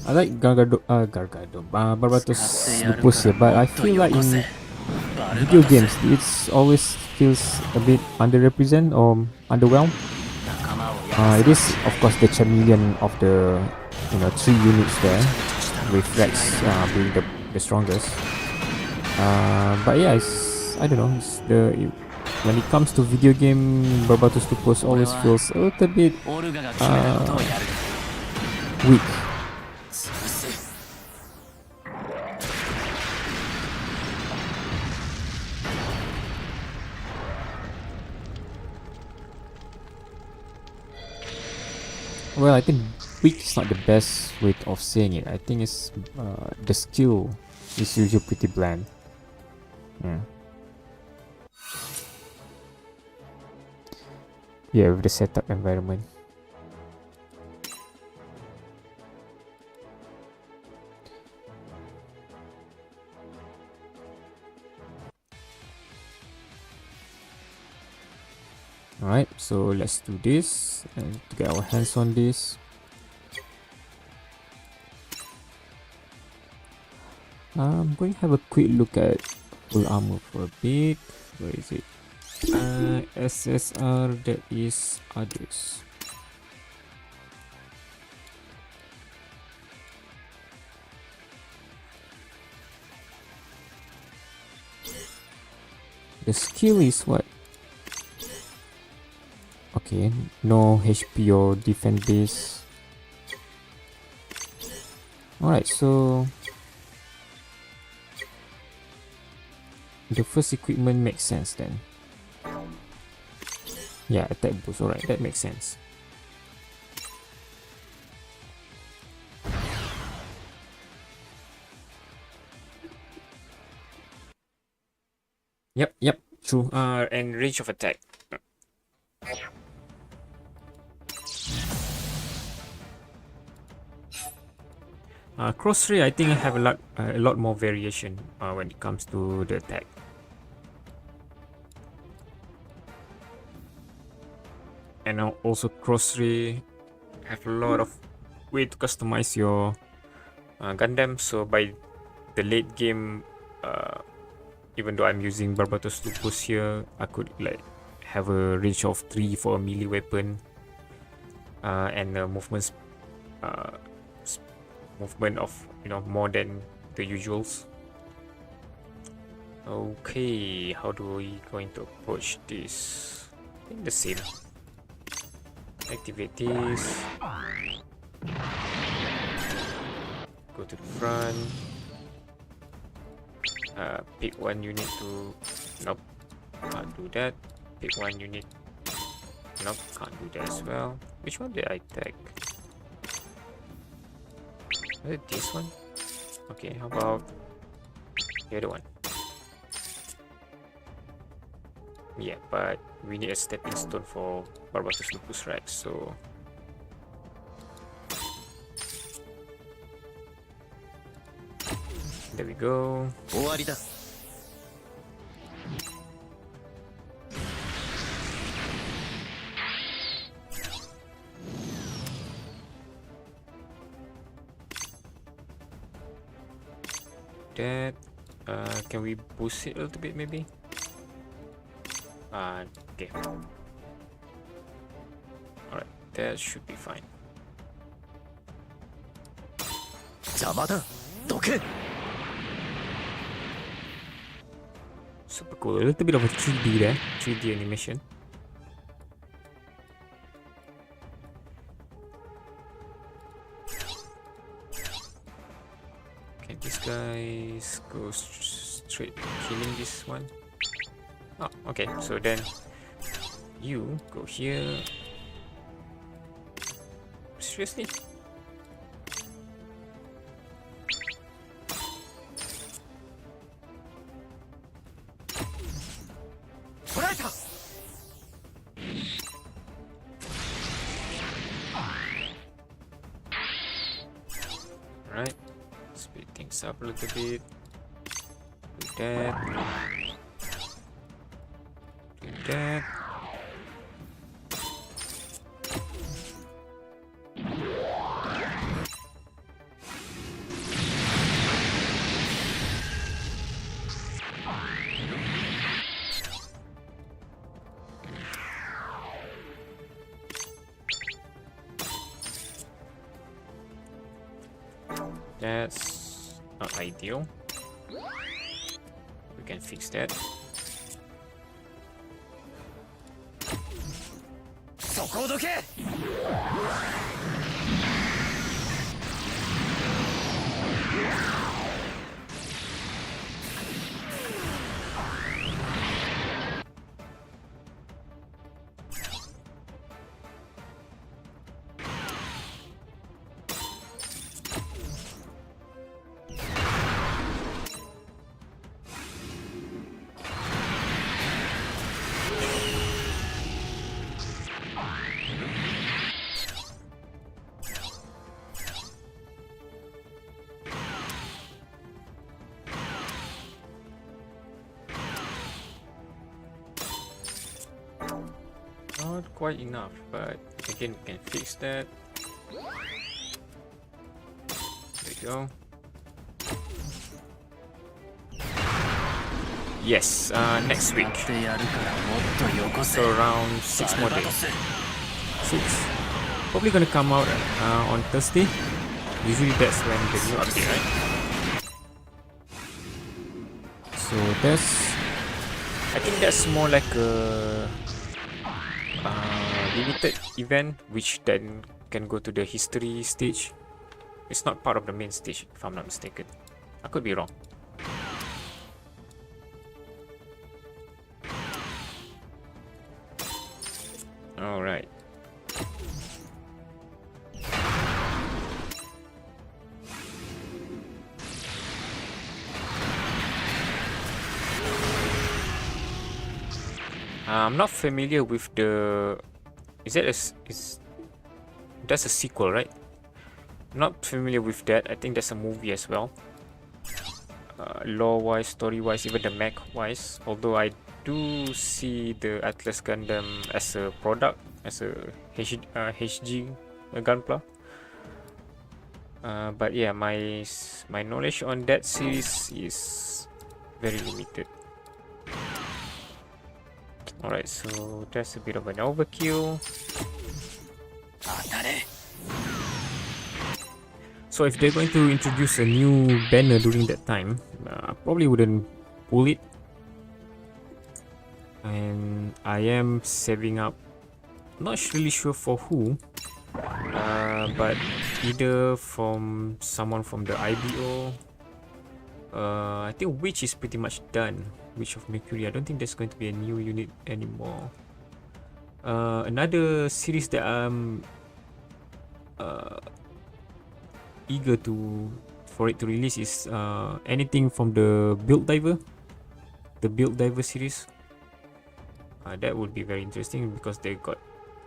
I like Barbatos Lupus here, but I feel like in video games, it's always feels a bit underrepresented or underwhelmed. It is of course the chameleon of the three units there, with Rex being the strongest. But yeah, I don't know. When it comes to video game, Barbatos Lupus always feels a little bit weak. Well, I think weak is not the best way of saying it. I think it's the skill is usually pretty bland. Yeah. Yeah, with the setup environment. Alright, so let's do this and to get our hands on this. I'm going to have a quick look at full armor for a bit. Where is it? SSR, that is others. The skill is what? Okay, no HP or defense base. Alright, so the first equipment makes sense then. Yeah, attack boost, alright, that makes sense. Yep, true. And range of attack. Cross ray, I think I have a lot more variation when it comes to the attack. And also cross ray have a lot of way to customize your Gundam. So by the late game, even though I'm using Barbatos Lupus here, I could like have a range of 3 for a melee weapon, and movement of more than the usuals. Okay, how do we going to approach this? I think the same. Activate this. Go to the front. Pick one unit to. Nope, can't do that. Pick one unit. Nope, can't do that as well. Which one did I tag? This one? Okay, how about the other one? Yeah, but we need a stepping stone for Barbatos Lupus, right? So there we go. That can we boost it a little bit maybe? Okay. Alright, that should be fine. Super cool. A little bit of a 3D there, 3D animation. Okay, this guy goes straight killing this one. Oh, okay, so then you go here. Seriously? Alright, speed things up a little bit. Do that. That. That's not ideal. We can fix that. そこをどけ Not quite enough, but again, we can fix that. There we go. Yes, next week. So around 6 more days. 6. Probably gonna come out on Thursday. Usually that's when the new update, right? So I think that's more like a limited event, which then can go to the history stage. It's not part of the main stage, if I'm not mistaken. I could be wrong. Alright. I'm not familiar with the... That's a sequel, right? Not familiar with that. I think there's a movie as well. Lore-wise, story-wise, even the mech-wise. Although I do see the Atlas Gundam as a product, as a HG Gunpla. But yeah, my knowledge on that series is very limited. Alright, so that's a bit of an overkill. So if they're going to introduce a new banner during that time, I probably wouldn't pull it. And I am saving up, not really sure for who, but either from someone from the IBO. I think Witch is pretty much done. Witch of Mercury. I don't think there's going to be a new unit anymore. Another series that I'm eager for it to release is anything from the Build Diver, series. That would be very interesting because they got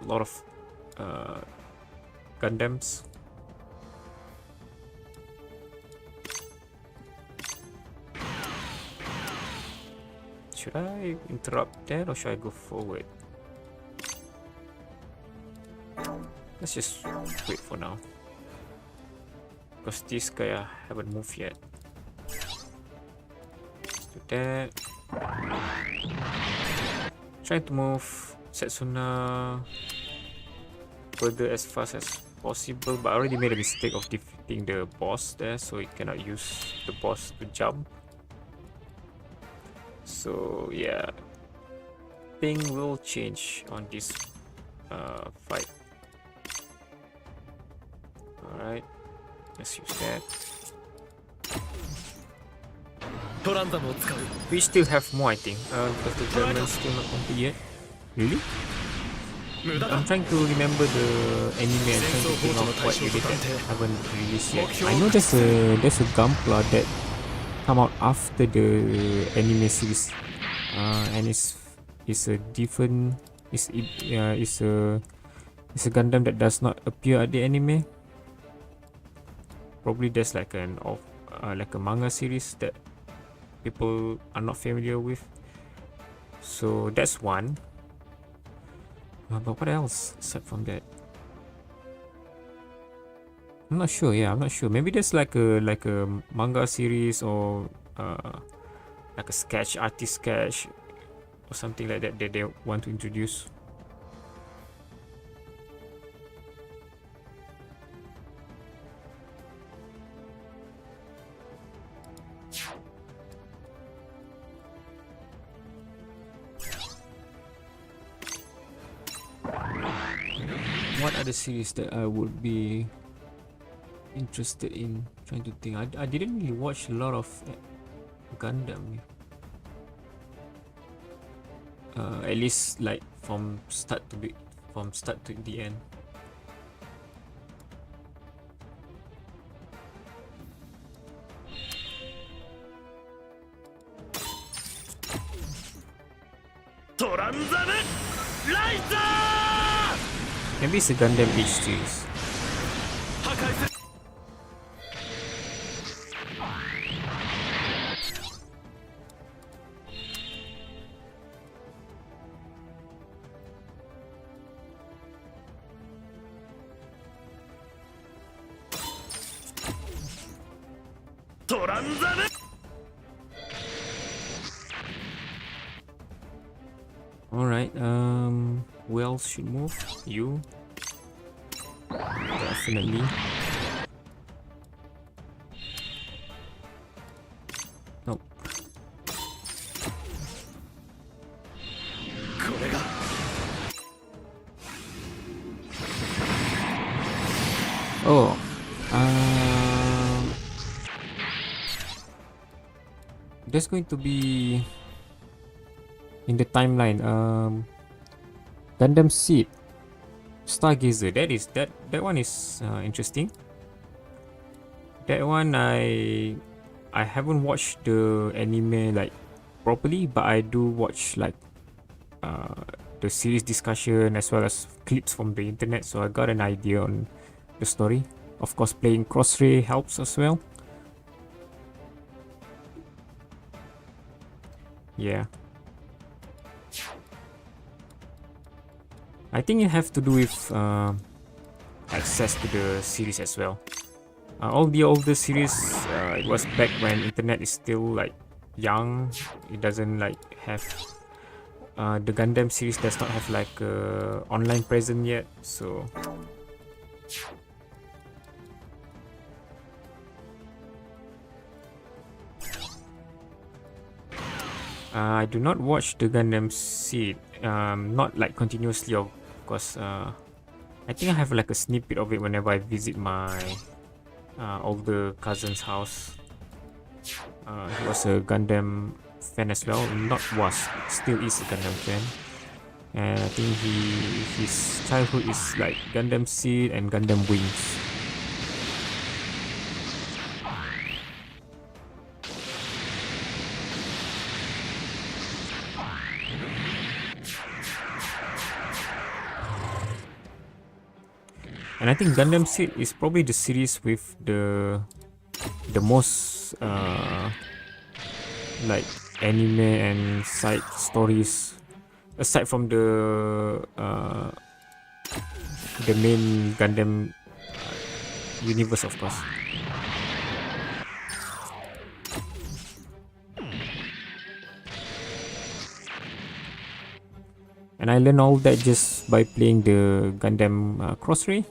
a lot of Gundams. Should I interrupt that or should I go forward? Let's just wait for now. Because this guy haven't moved yet. Let's do that. Trying to move Setsuna further as fast as possible, but I already made a mistake of defeating the boss there, so it cannot use the boss to jump. So yeah, thing will change on this fight. Alright, let's use that. We still have more, I think, because the German's still not complete yet. Really? I'm trying to remember the anime and trying to think of what unit that haven't released yet. I know there's a Gunpla that come out after the anime series, and it's a different, it's a Gundam that does not appear at the anime. Probably there's like like a manga series that people are not familiar with. So that's one. But what else aside from that? I'm not sure. Yeah, I'm not sure. Maybe there's like a manga series or like a artist sketch or something like that they want to introduce. What are the series that I would be interested in? Trying to think. I didn't really watch a lot of Gundam. At least like from start to the end. Maybe it's a Gundam Age series. Alright, who else should move? You. Definitely. Nope. Oh. There's going to be in the timeline Gundam Seed Stargazer. That one is interesting. That one I haven't watched the anime like properly, but I do watch like the series discussion as well as clips from the internet, so I got an idea on the story. Of course, playing Crossray helps as well. Yeah. I think it have to do with access to the series as well. All the older series, it was back when internet is still like young. It doesn't like have the Gundam series does not have like online presence yet, so I do not watch the Gundam Seed, not like continuously, of course. I think I have like a snippet of it whenever I visit my older cousin's house. He was a Gundam fan as well. Still is a Gundam fan. And I think his childhood is like Gundam Seed and Gundam Wings. And I think Gundam Seed is probably the series with the most like anime and side stories aside from the main Gundam universe, of course. And I learned all that just by playing the Gundam Crossray.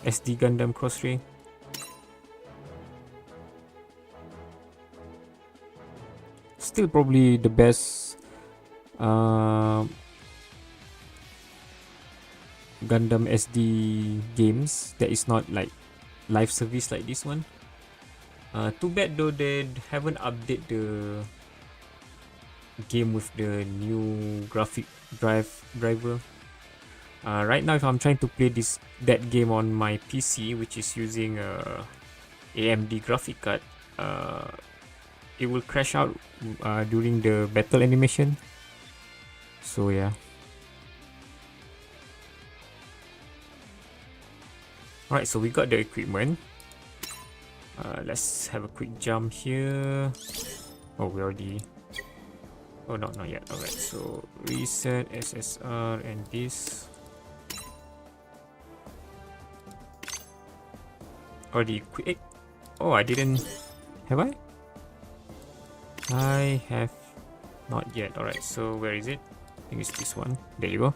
SD Gundam Crossray. Still probably the best Gundam SD games that is not like live service like this one. Too bad though they haven't updated the game with the new graphic driver. Right now, if I'm trying to play that game on my PC, which is using AMD graphic card, it will crash out during the battle animation. So yeah. Alright, so we got the equipment. Let's have a quick jump here. Oh, we already. Oh, no, not yet. Alright, so reset SSR and this. Already quick. Oh, I didn't. Have I? I have not yet. Alright, so where is it? I think it's this one. There you go.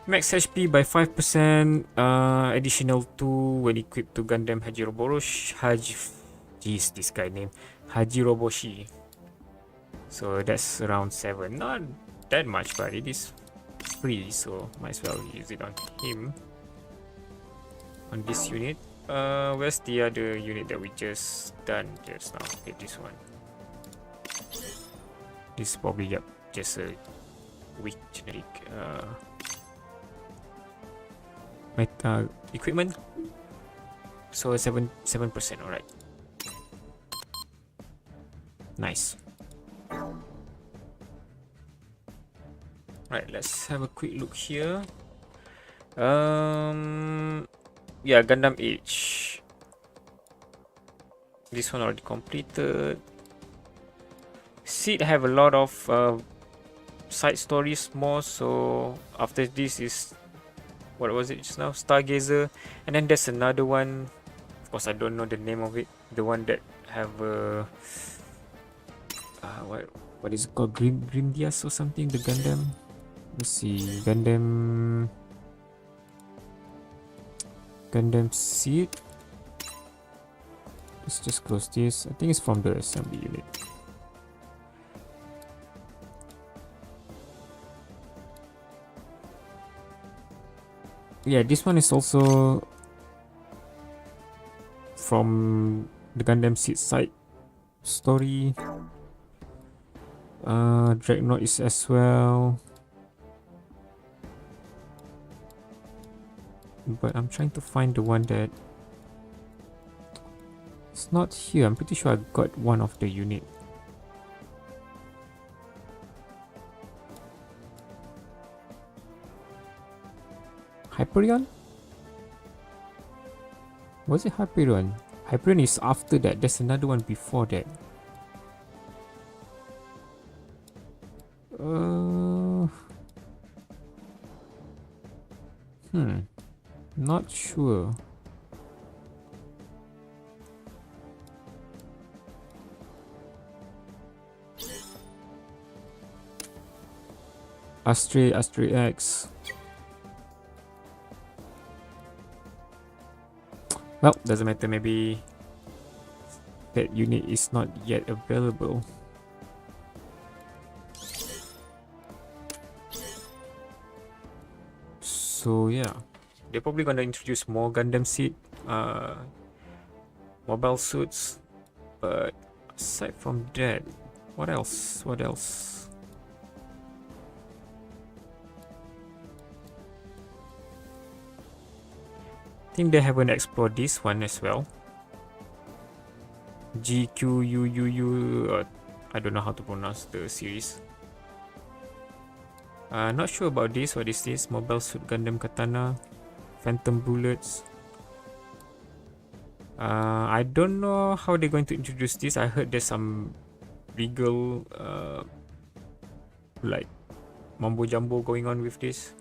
Max HP by 5%. Additional 2 when equipped to Gundam Hajiroboroshi. Jeez, this guy name. Hajiroboshi. So that's around 7. Not that much, but it is free, so might as well use it on him. On this unit. Where's the other unit that we just done just now? Okay, this one. This is probably, yep, just a weak generic equipment. So 7%, alright. Nice. Right, let's have a quick look here. Yeah, Gundam Age. This one already completed. Seed have a lot of side stories more, so after this is, what was it just now? Stargazer, and then there's another one. Of course, I don't know the name of it. The one that have a what is it called? Grimdias or something? The Gundam. Let's see, Gundam Seed. Let's just close this. I think it's from the assembly unit. Yeah, this one is also from the Gundam Seed side story. Dreadnought is as well. But I'm trying to find the one that it's not here. I'm pretty sure I got one of the unit. Hyperion? Was it Hyperion? Hyperion is after that. There's another one before that. Not sure. Astray X. Well, doesn't matter, maybe that unit is not yet available. So yeah, they're probably gonna introduce more Gundam Seed mobile suits, but aside from that, what else? I think they haven't explored this one as well. GQUUU, I don't know how to pronounce the series. Not sure about this. What is this? Mobile Suit Gundam Katana, Phantom Bullets. I don't know how they're going to introduce this. I heard there's some legal like mumbo jumbo going on with this.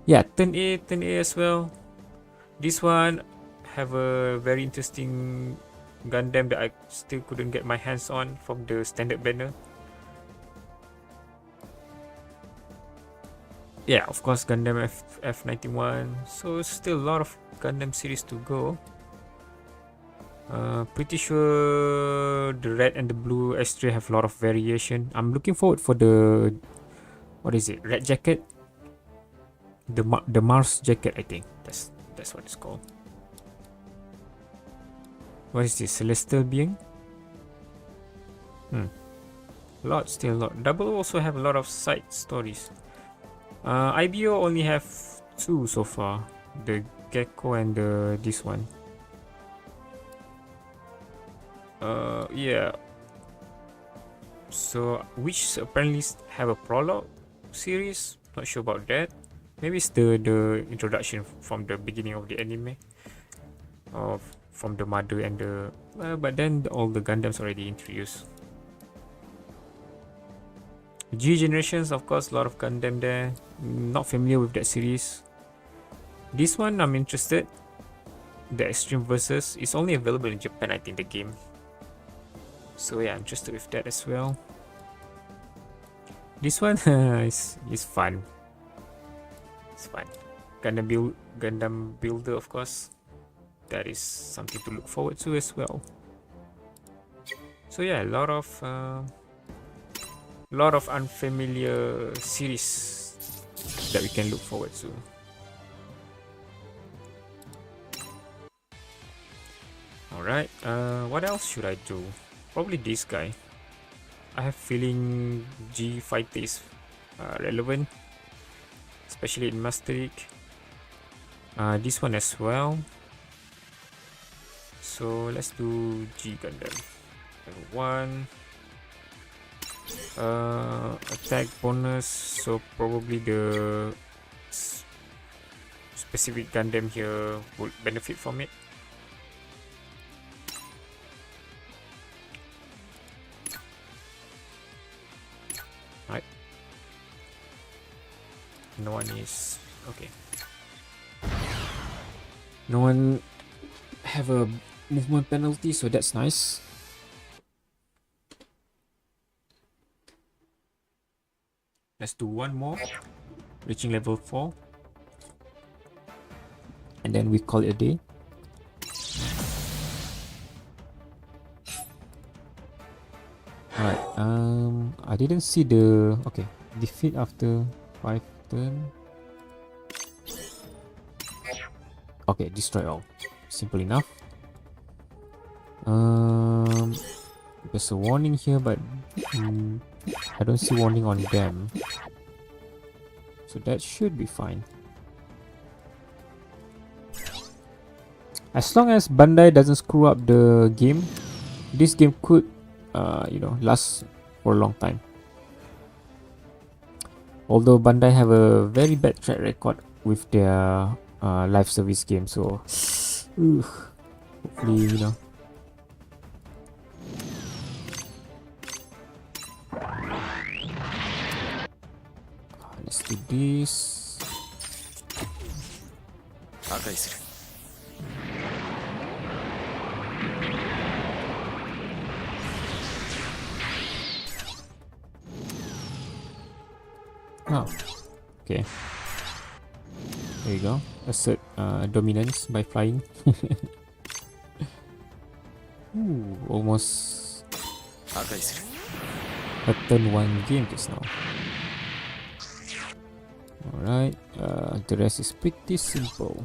Yeah, Turn A as well. This one have a very interesting Gundam that I still couldn't get my hands on from the standard banner. Yeah, of course, Gundam F91. So still a lot of Gundam series to go. Pretty sure the red and the blue S3 have a lot of variation. I'm looking forward for the, what is it? Red jacket. The Mars jacket, I think. That's what it's called. What is this? Celestial being? Still a lot. Double also have a lot of side stories. IBO only have 2 so far. The Gecko and this one. Yeah. So which apparently have a prologue series. Not sure about that. Maybe it's the introduction from the beginning of the anime, of from the mother and the. But then all the Gundams already introduced. G generations, of course, a lot of Gundam there. Not familiar with that series. This one I'm interested. The Extreme Versus is only available in Japan, I think, the game. So yeah, I'm interested with that as well. This one is fun. It's fun. Gundam Builder, of course. That is something to look forward to as well. So yeah, a lot of unfamiliar series that we can look forward to. Alright, what else should I do? Probably this guy. I have feeling G fighter is relevant, especially in Master League. This one as well. So let's do G Gundam. Level 1. Attack bonus, so probably the specific Gundam here would benefit from it. Right. No one is okay. No one have a movement penalty, so that's nice. Let's do one more, reaching level 4, and then we call it a day. Alright, I didn't see the okay, defeat after 5 turn. Okay, destroy all. Simple enough. There's a warning here, but I don't see warning on them, so that should be fine. As long as Bandai doesn't screw up the game, this game could last for a long time. Although Bandai have a very bad track record with their live service game, so hopefully, let's do this. Oh, okay. There you go. Assert dominance by flying. Ooh, almost a turn 1 game just now. Alright, the rest is pretty simple.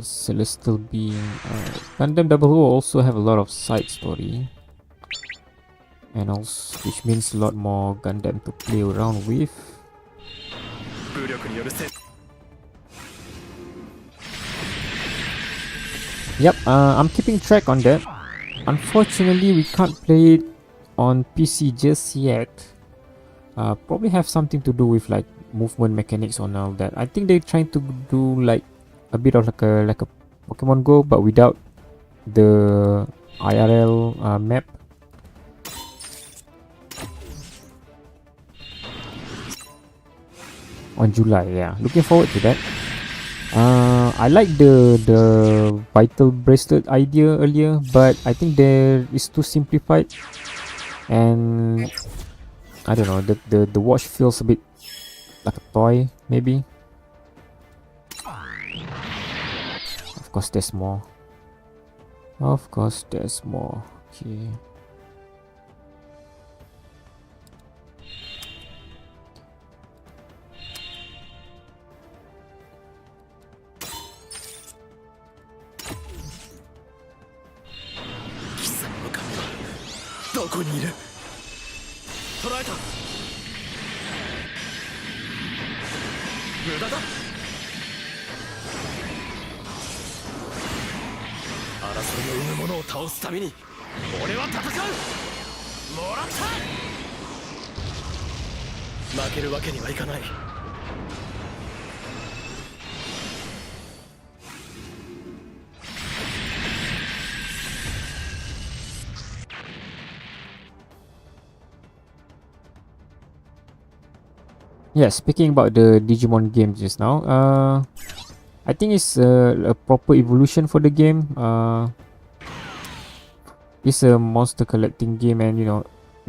Celestial Being. Gundam 00 also have a lot of side story, and also which means a lot more Gundam to play around with. Yep, I'm keeping track on that. Unfortunately, we can't play it on PC just yet. Probably have something to do with like movement mechanics and all that. I think they're trying to do like a bit of like a Pokemon Go, but without the IRL map. On July, yeah. Looking forward to that. I like the vital bracelet idea earlier, but I think there is too simplified, and I don't know, the watch feels a bit like a toy, maybe. Of course there's more. Of course there's more. Okay. Yeah, speaking about the Digimon game just now, I think it's a proper evolution for the game. It's a monster collecting game, and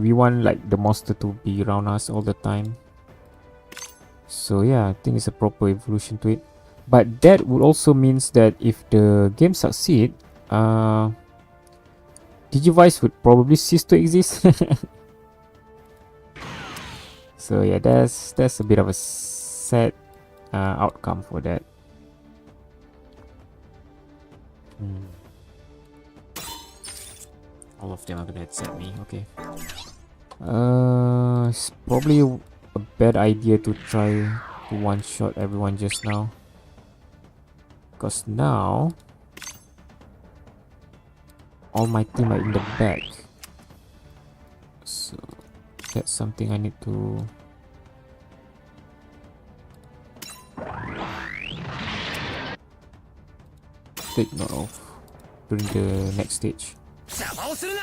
we want like the monster to be around us all the time. So yeah, I think it's a proper evolution to it. But that would also means that if the game succeed, Digivice would probably cease to exist. So yeah, that's a bit of a sad outcome for that. All of them are gonna accept me. Okay. It's probably a bad idea to try to one-shot everyone just now. Because now all my team are in the back. So that's something I need to take note of during the next stage. 邪魔をするな。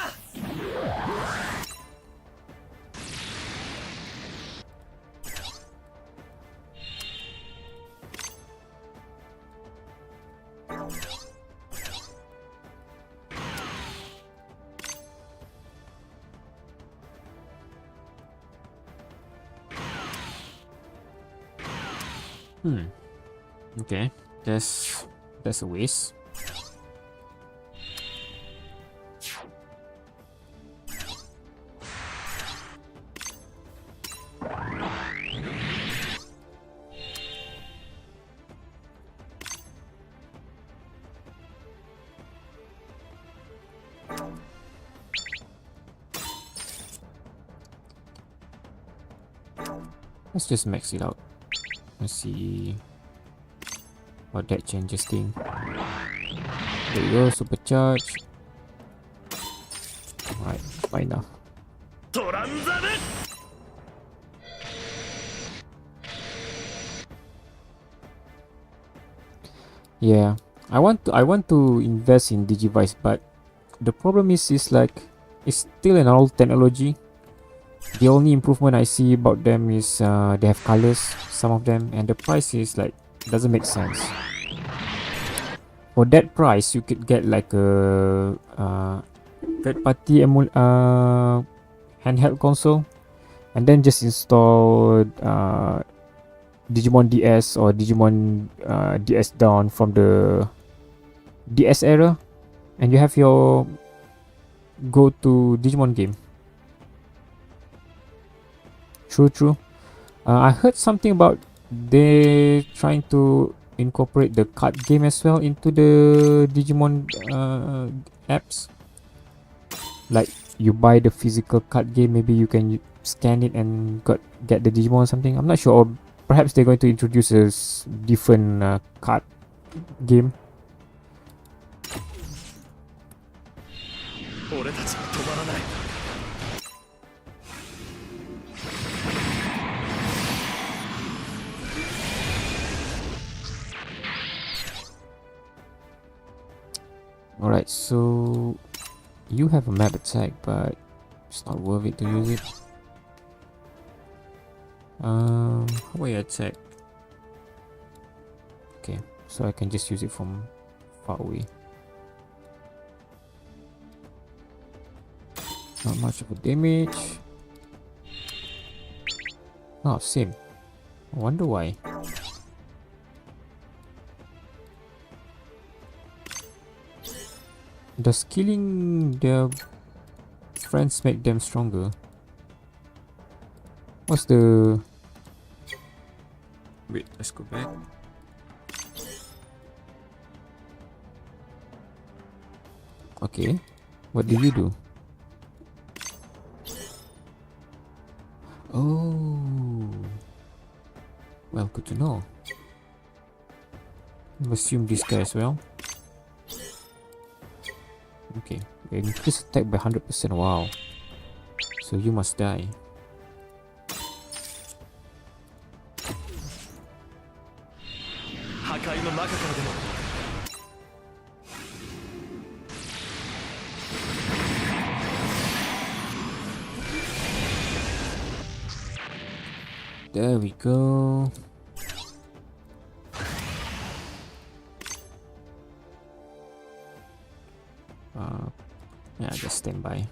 Okay, that's a waste. Let's just max it out. Let's see what that changes thing. There you go, supercharge. Alright, fine enough. トランザム。 Yeah, I want to invest in Digivice, but the problem is like it's still an old technology. The only improvement I see about them is they have colors, some of them, and the price is like doesn't make sense. For that price, you could get like a third-party handheld console, and then just install Digimon DS or Digimon DS Dawn from the DS era, and you have your go-to Digimon game. True. I heard something about they trying to incorporate the card game as well into the Digimon apps. Like you buy the physical card game, maybe you can scan it and get the Digimon or something. I'm not sure. Or perhaps they're going to introduce a different card game. 俺たちは止まらない。 Alright, so you have a map attack, but it's not worth it to use it. How about your attack? Okay, so I can just use it from far away. Not much of a damage. Oh, same. I wonder why. Does killing their friends make them stronger? What's the... Wait, let's go back. Okay, what do you do? Oh, well, good to know. I'll assume this guy as well. Okay, increase attack by 100%. Wow. So you must die. There we go. Yeah, just stand by.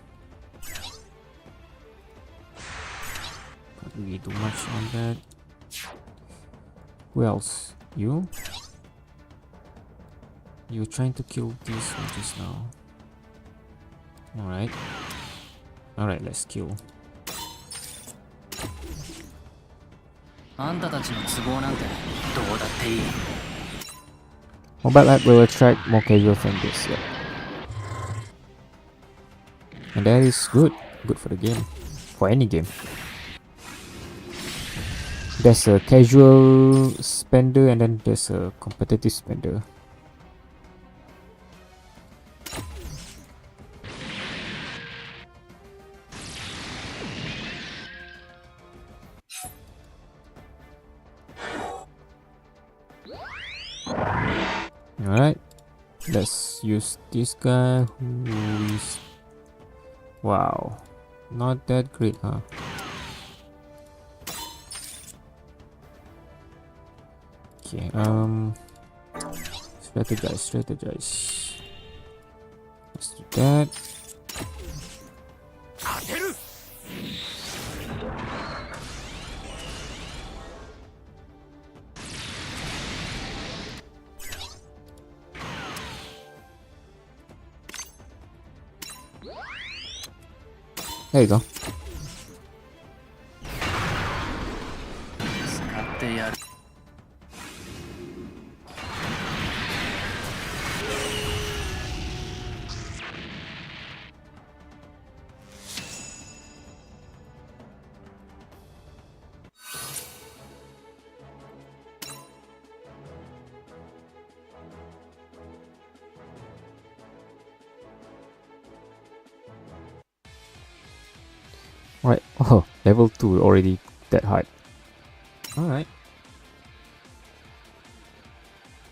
really do much on that. Who else? You? You were trying to kill this one just now. Alright. Alright, let's kill. あんたたちの都合なんてどうだっていい。 Mobile app will attract more casual fan base, yeah. And that is good. Good for the game. For any game. There's a casual spender and then there's a competitive spender. Alright, let's use this guy who is... Wow, not that great, huh? Okay, strategize. Let's do that. There you go. 使ってやる。 Right. Oh, level 2 already that hard. Alright.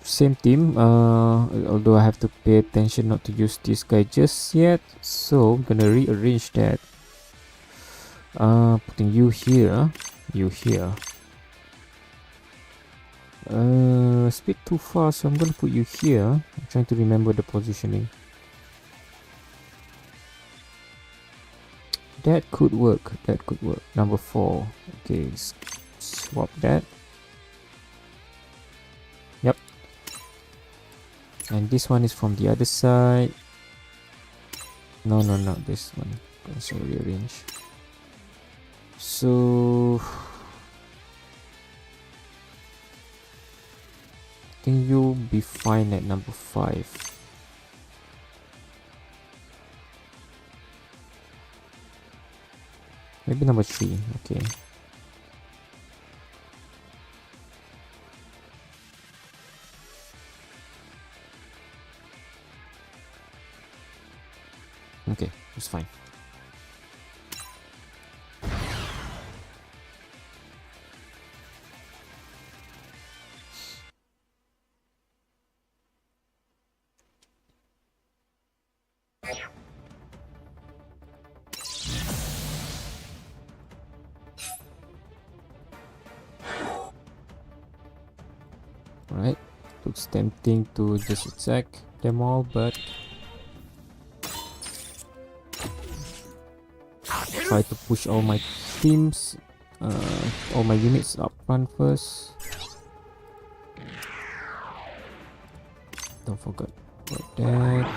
Same team, although I have to pay attention not to use this guy just yet. So I'm gonna rearrange that. Putting you here. You here. It's a bit too far, so I'm gonna put you here. I'm trying to remember the positioning. That could work. Number 4. Okay, swap that. Yep. And this one is from the other side. No, not this one. Also rearrange. So I think you'll be fine at number 5. Maybe number 3, okay. Okay, it's fine. Alright, looks tempting to just attack them all, but try to push all my teams, all my units up front first. Don't forget about that.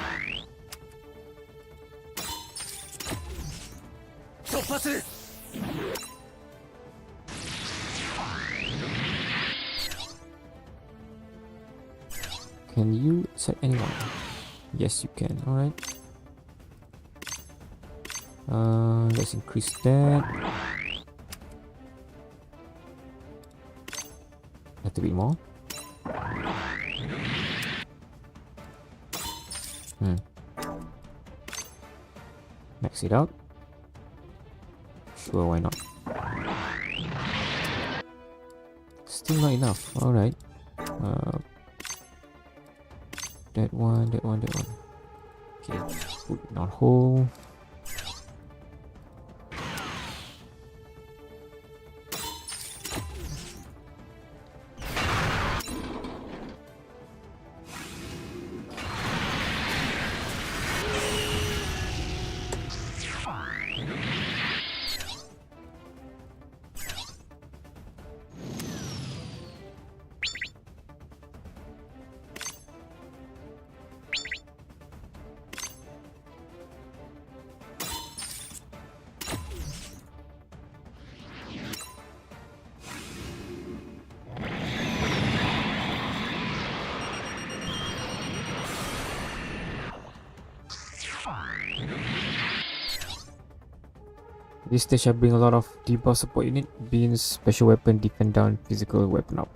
Can you set anyone? Yes, you can. Alright. Let's increase that. A little bit more. Max it out. Sure, why not? Still not enough. Alright. That one. Okay, put it on hold. This stage I bring a lot of debuff support unit, beans, special weapon, defend down, physical weapon up.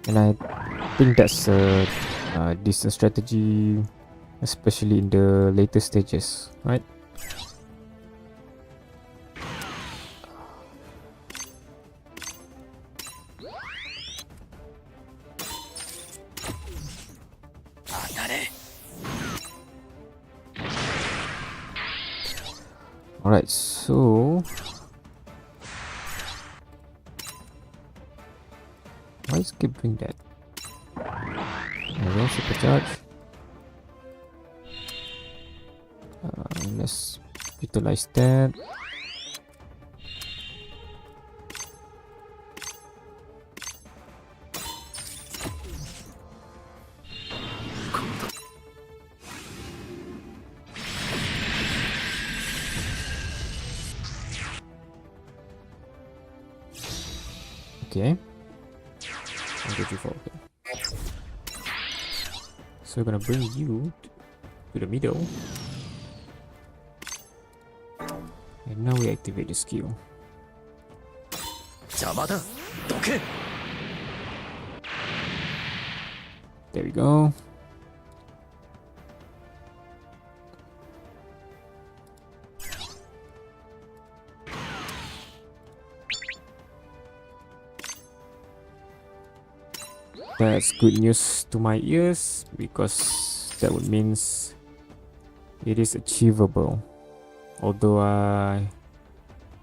And I think that's a decent strategy, especially in the later stages, right? Alright, so why skip doing that? I will supercharge. Let's utilize that. Okay. 1, 2, 3, 4. Okay. So we're gonna bring you to the middle. And now we activate the skill. There we go. That's good news to my ears, because that would means it is achievable. Although I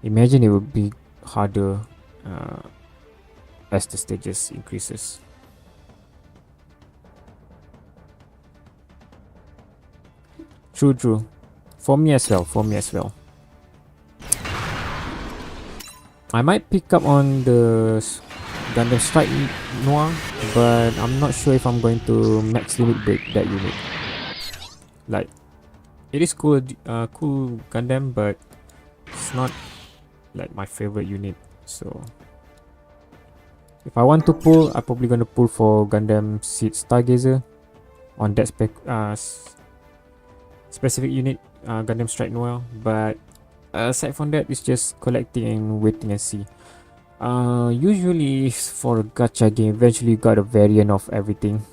imagine it would be harder as the stages increases. True. For me as well. I might pick up on the Gundam Strike Noir, but I'm not sure if I'm going to max limit break that unit. Like, it is cool, cool Gundam, but it's not like my favorite unit. So if I want to pull, I'm probably gonna pull for Gundam Seed Stargazer on that specific unit, Gundam Strike Noir. But aside from that, it's just collecting and waiting and see. Usually for a gacha game, eventually you got a variant of everything,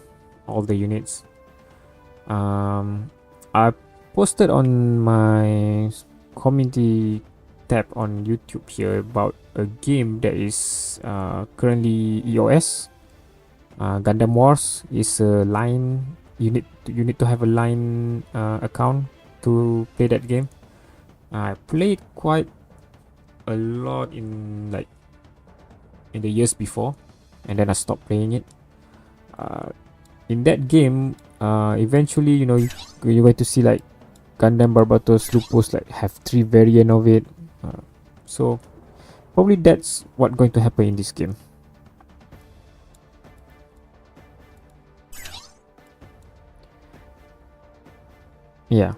all the units. I posted on my community tab on YouTube here about a game that is currently EOS. Gundam Wars is a line. You need to have a line account to play that game. I played quite a lot in the years before, and then I stopped playing it. In that game, eventually, you know, you're going to see like Gundam Barbatos Lupus like have 3 variant of it. So probably that's what's going to happen in this game. Yeah.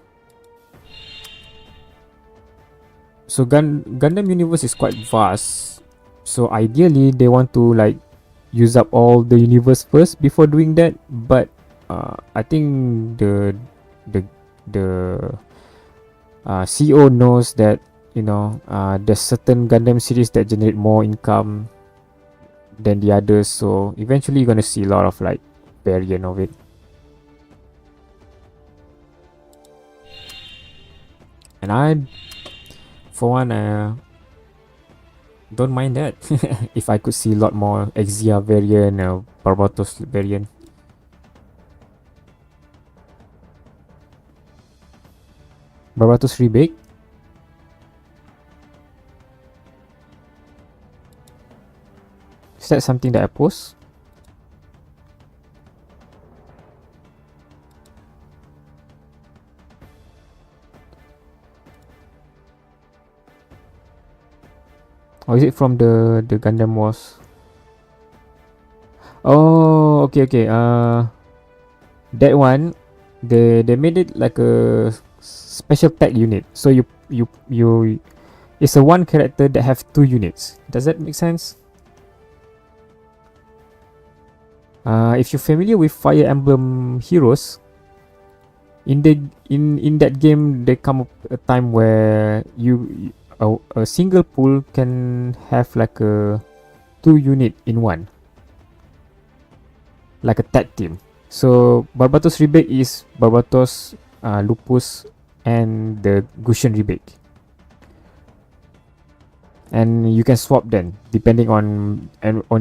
So Gundam universe is quite vast. So ideally they want to like use up all the universe first before doing that. But I think the CEO knows that, you know, there's certain Gundam series that generate more income than the others. So eventually you're gonna see a lot of like variant of it. And I, for one, don't mind that. If I could see a lot more Exia variant, Barbatos variant. Barbatos Rebake. Is that something that I post? Or is it from the Gundam Wars? Oh, okay. That one, they made it like a special pack unit. So you it's a one character that have 2 units. Does that make sense? If you're familiar with Fire Emblem Heroes, in that game, there come a time where a single pool can have like a 2 unit in one, like a tag team. So Barbatos Rebate is Barbatos, Lupus, and the Gushen Rebate, and you can swap them depending on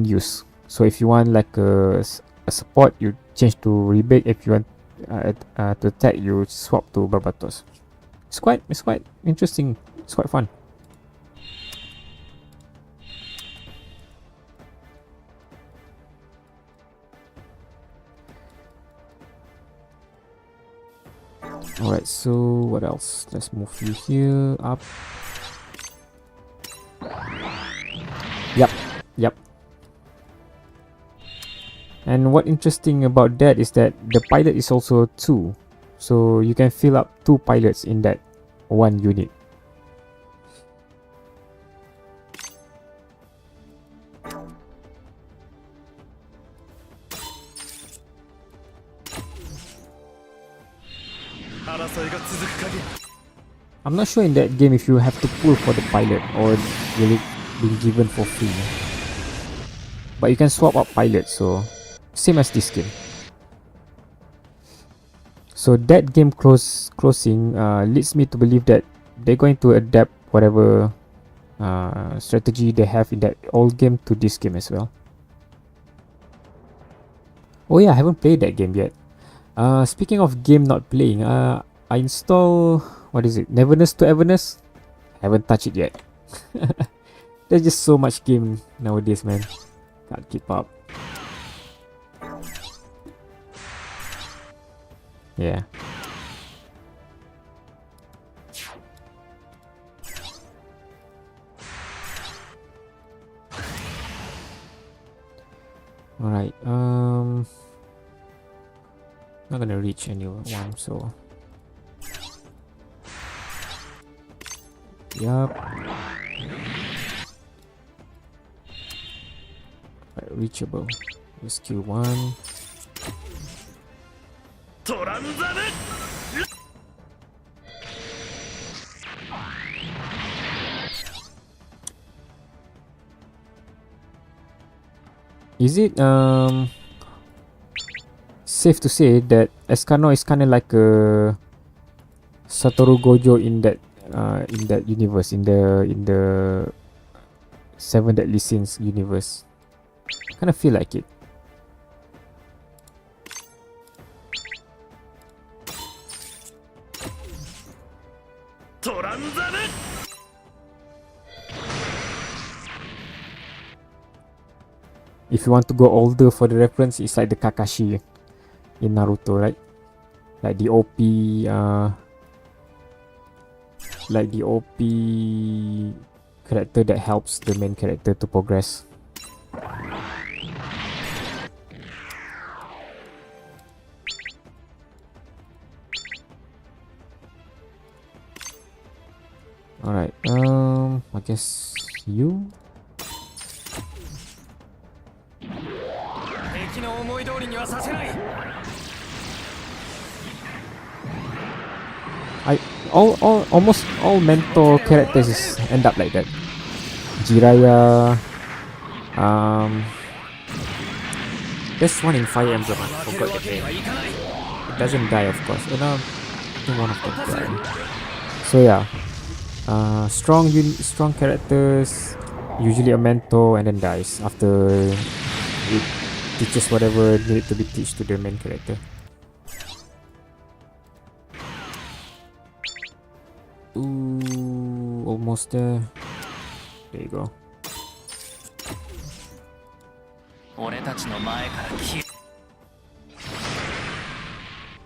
use. So if you want like a support, you change to Rebate. If you want to attack, you swap to Barbatos. It's quite interesting. It's quite fun. Alright, so what else? Let's move you here up. Yep. And what interesting about that is that the pilot is also 2. So you can fill up 2 pilots in that 1 unit. I'm not sure in that game if you have to pull for the pilot or will it be given for free. But you can swap out pilots, so same as this game. So that game closing leads me to believe that they're going to adapt whatever strategy they have in that old game to this game as well. Oh yeah, I haven't played that game yet. Speaking of game not playing, I install, what is it, Neverness to Everness? Haven't touched it yet. There's just so much game nowadays, man. Can't keep up. Yeah. Alright, not gonna reach anyone, so yup. Right, reachable. Skill 1. Is it safe to say that Escano is kind of like a Satoru Gojo in that universe, in the 7 Deadly Sins universe? Kind of feel like it. If you want to go older for the reference, it's like the Kakashi in Naruto, right? Like the OP, character that helps the main character to progress. Alright, I guess you. Almost all mentor characters end up like that. Jiraiya, there's one in Fire Emblem, I forgot the name. It doesn't die, of course. I think one of them die. So yeah, strong characters, usually a mentor, and then dies after it teaches whatever needed to be taught to the main character. Ooh, almost there. There you go.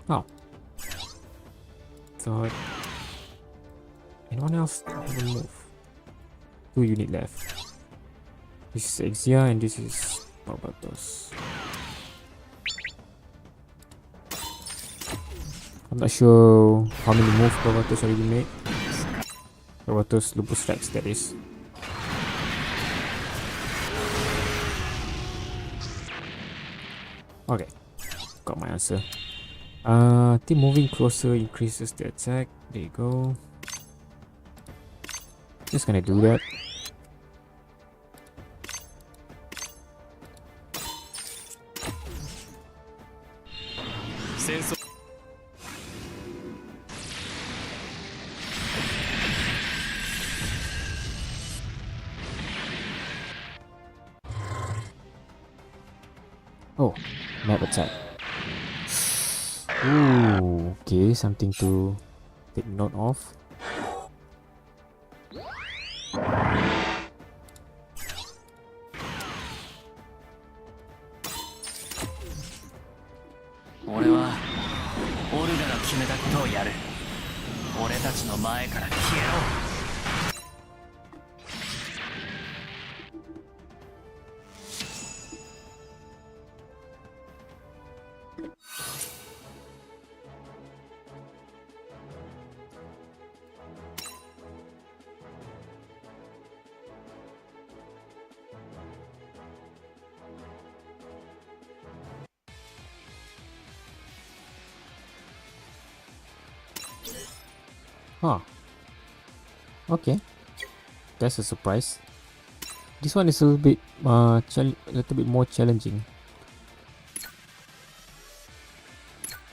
Oh. Thought anyone else haven't moved. 2 units left. This is Exia and this is Barbatos. I'm not sure how many moves Barbatos already made. Barbatos Lupus Rex, that is. Okay, got my answer. Team moving closer increases the attack. There you go. Just gonna do that. Oh, map attack. Ooh, okay, something to take note of. Huh. Okay, that's a surprise. This one is a little bit more challenging.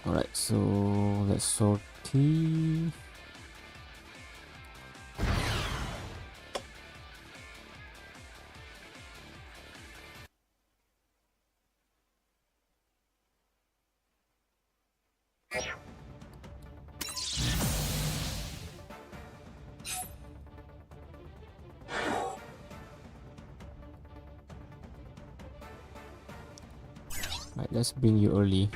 Alright, so let's sortie. Right, let's bring you early.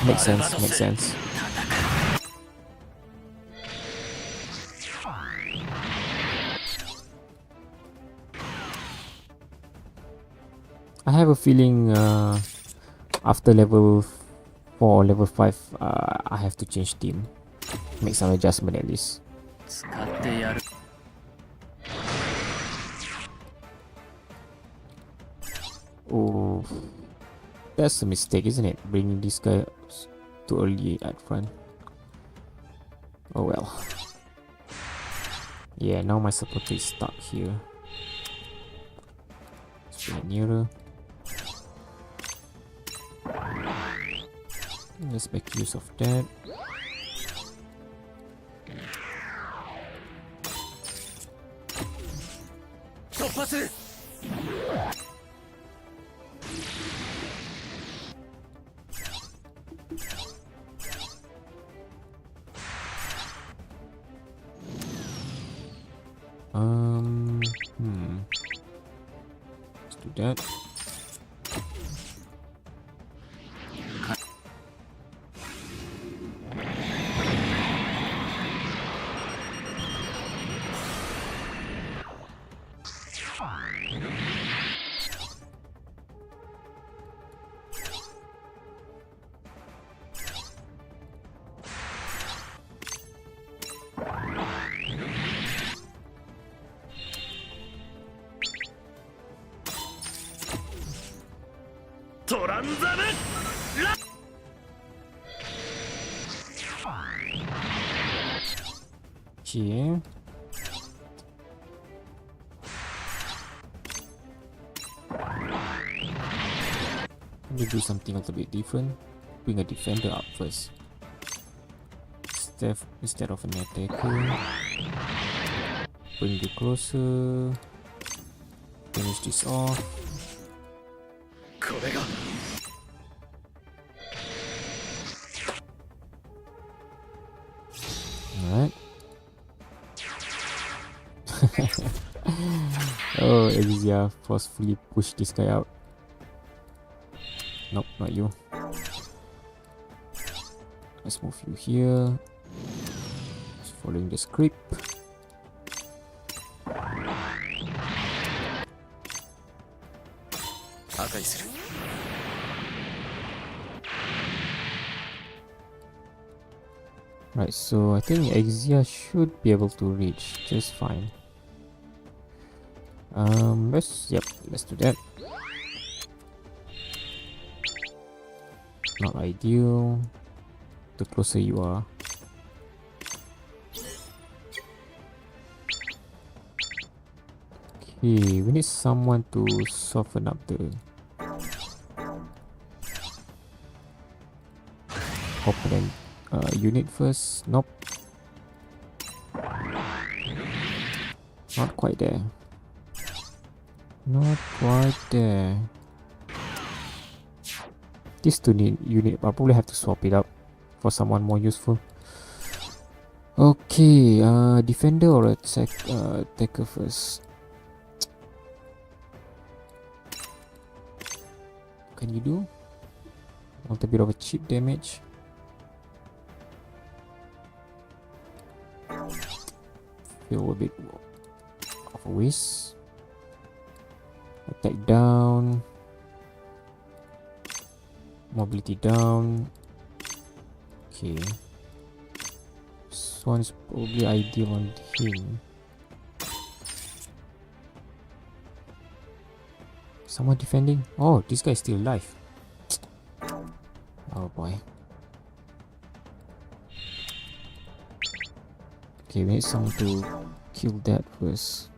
Makes sense, makes sense. I have a feeling after level 4 or level 5 I have to change team. Make some adjustment at least. Oh, that's a mistake, isn't it? Bringing this guy too early at front. Oh well. Yeah, now my supporter is stuck here. Let's bring it nearer. Let's make use of that. Let's do that. Here. Let me do something a little bit different. Bring a defender up first. Instead of an attacker. Bring you closer. Finish this off. Alright. Oh, Elysia forcefully push this guy out. Nope, not you. Let's move you here. Just following the script. 破壊する。 Right, so I think Exia should be able to reach just fine. Let's do that. Not ideal. The closer you are. Okay, we need someone to soften up the opponent unit first. Nope. Not quite there. Not quite there. These two unit, I'll probably have to swap it up for someone more useful. Okay, defender or attacker first. Can you do? Want a bit of a cheap damage? Feel a bit of a waste. Attack down. Mobility down. Okay. This one is probably ideal on him. Someone defending? Oh, this guy is still alive. Oh boy. Okay, we need someone to kill that first.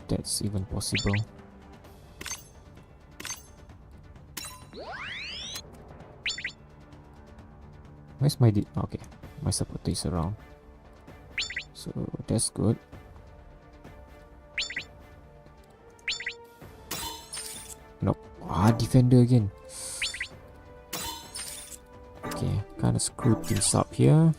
That's even possible. Where's my okay, my supporter is around. So that's good. Nope. Defender again. Okay, kind of screwed things up here.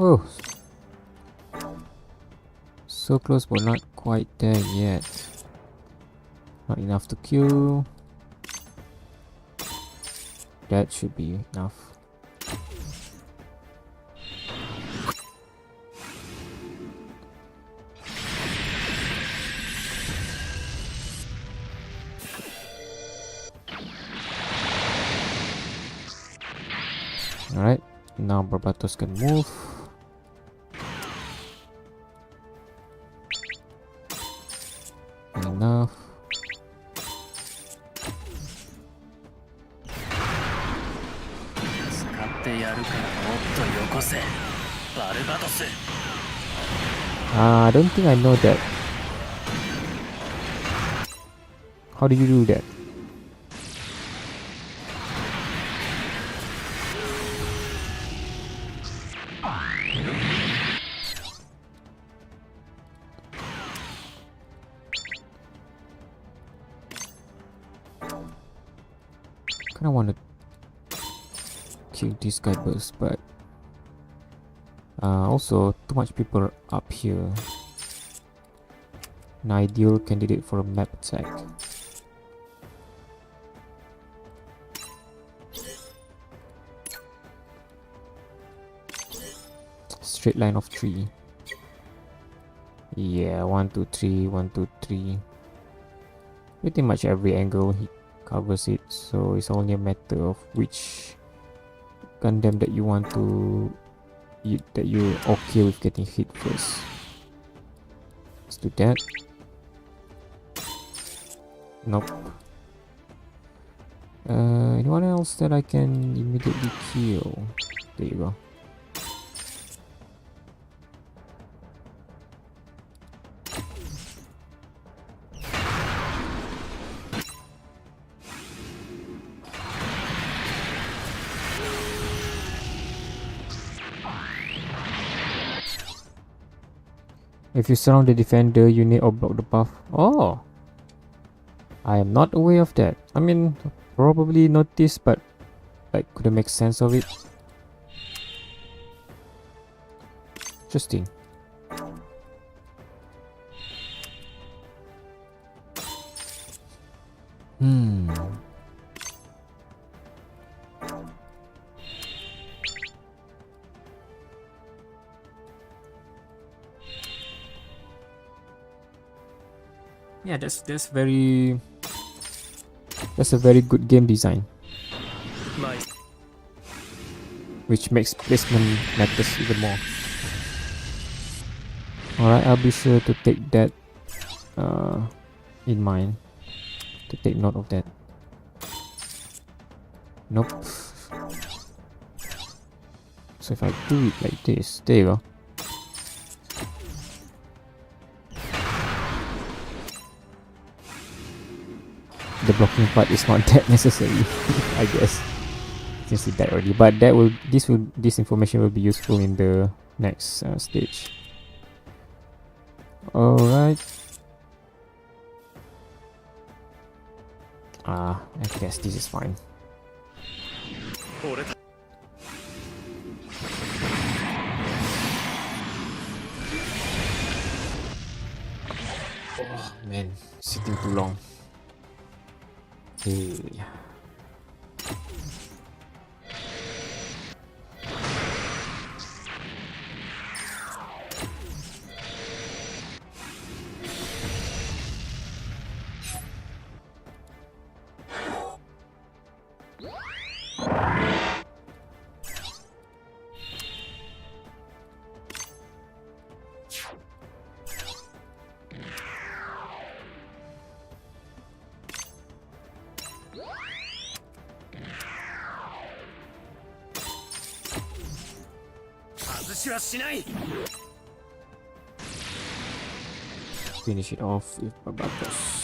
Oh, so close but not quite there yet. Not enough to kill. That should be enough. Alright, now Barbatos can move. Enough. I don't think I know that. How did you do that? Kinda wanna kill this guy first, but also too much people up here. An ideal candidate for a map attack. Straight line of 3. Yeah, 1 2 3 1 2 3. Pretty much every angle he covers it, so it's only a matter of which Gundam that you want to that you're okay with getting hit first. Let's do that. Nope. Anyone else that I can immediately kill? There you go. If you surround the defender unit or block the path. Oh, I am not aware of that. I mean, probably noticed, but like couldn't make sense of it. Interesting. Yeah, that's a very good game design, which makes placement matters even more. Alright, I'll be sure to take that in mind, to take note of that. Nope. So if I do it like this, there you go. The blocking part is not that necessary, I guess, since it died already. But this information will be useful in the next stage. Alright. I guess this is fine. Oh man, sitting too long. Hey. Finish it off with Barbatos.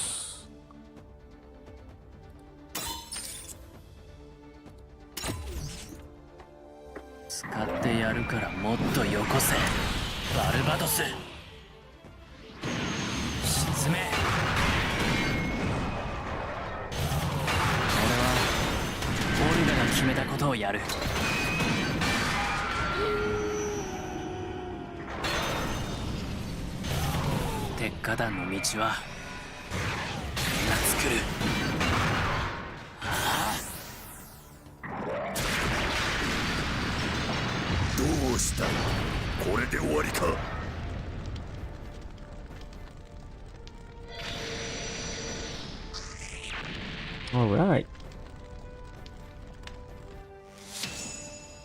Alright.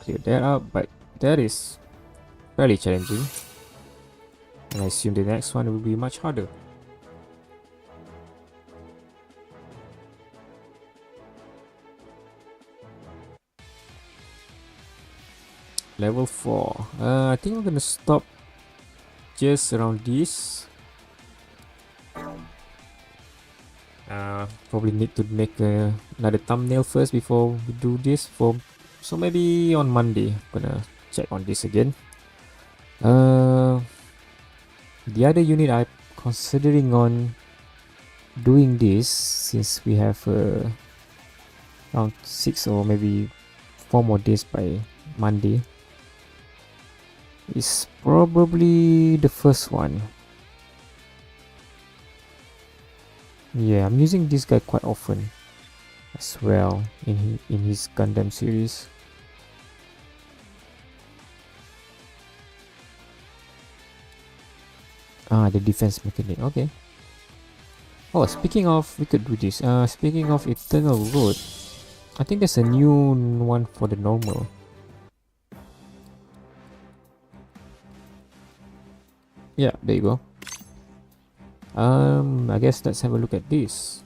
Clear that up, but that is fairly challenging. And I assume the next one will be much harder. Level 4. I think I'm gonna stop just around this. Probably need to make another thumbnail first before we do this. So maybe on Monday, I'm gonna check on this again. The other unit I'm considering on doing this, since we have around 6 or maybe 4 more days by Monday, is probably the first one. Yeah, I'm using this guy quite often as well in his Gundam series. The defense mechanic. Okay. Oh, speaking of, we could do this. Speaking of Eternal Road, I think there's a new one for the normal. Yeah, there you go. I guess let's have a look at this.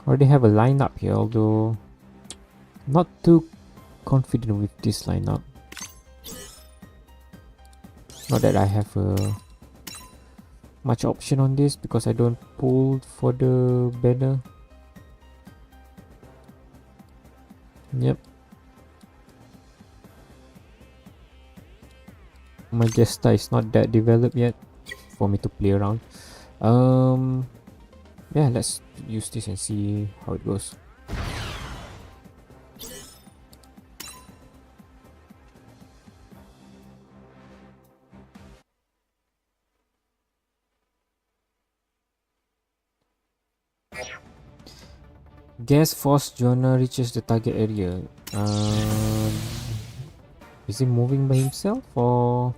Already have a lineup here, although not too confident with this lineup. Not that I have much option on this because I don't pull for the banner. Yep. My Jester is not that developed yet for me to play around. Yeah, let's use this and see how it goes. Gas force Jonah reaches the target area. Is he moving by himself or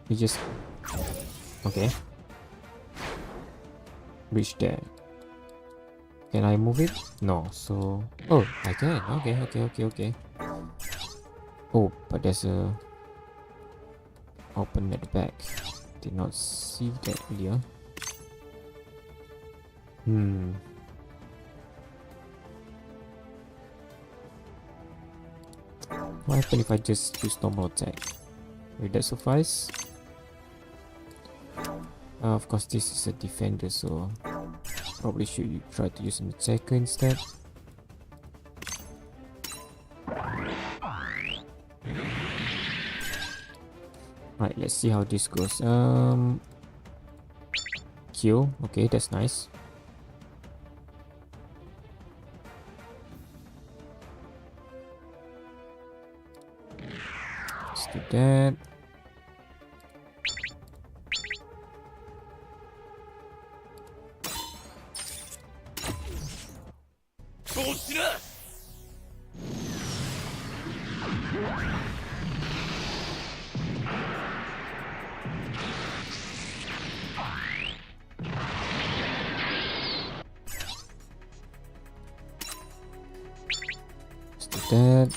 he just okay? Reach there. Can I move it? No. So oh, I can. Okay. Oh, but there's a open at the back. Did not see that earlier. What happens if I just use normal attack? Will that suffice? Of course, this is a defender, so probably should try to use an attacker instead. Right, let's see how this goes. Kill. Okay, that's nice. Let's do that. That.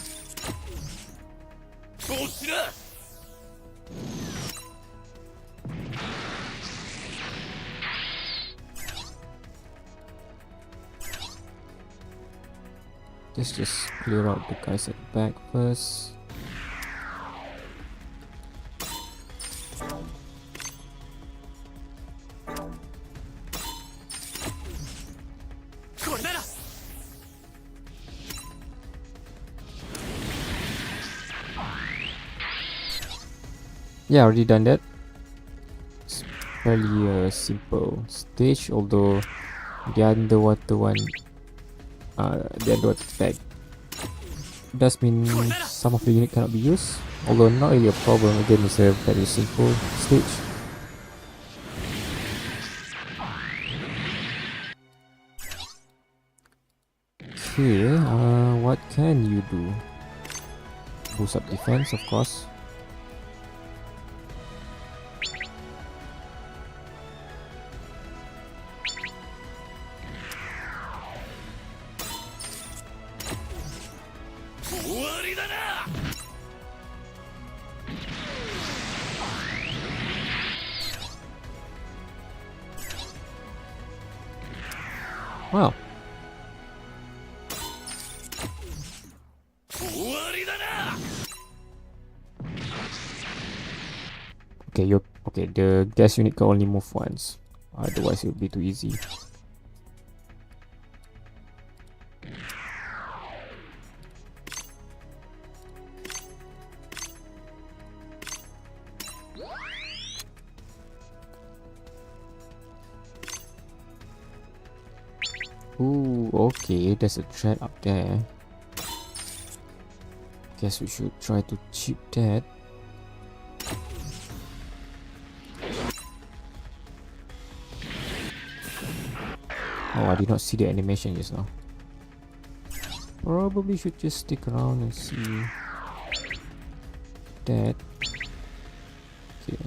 Let's just clear out the guys at the back first. Yeah, already done that. It's fairly a simple stage, although the underwater one, the underwater tag does mean some of the unit cannot be used, although not really a problem. Again, it's a very simple stage. Okay, what can you do? Boost up defense, of course. Wow. Okay, okay. The gas unit can only move once, otherwise it would be too easy. Ooh, okay, there's a threat up there. Guess we should try to chip that. Oh, I did not see the animation just now. Probably should just stick around and see that. Okay.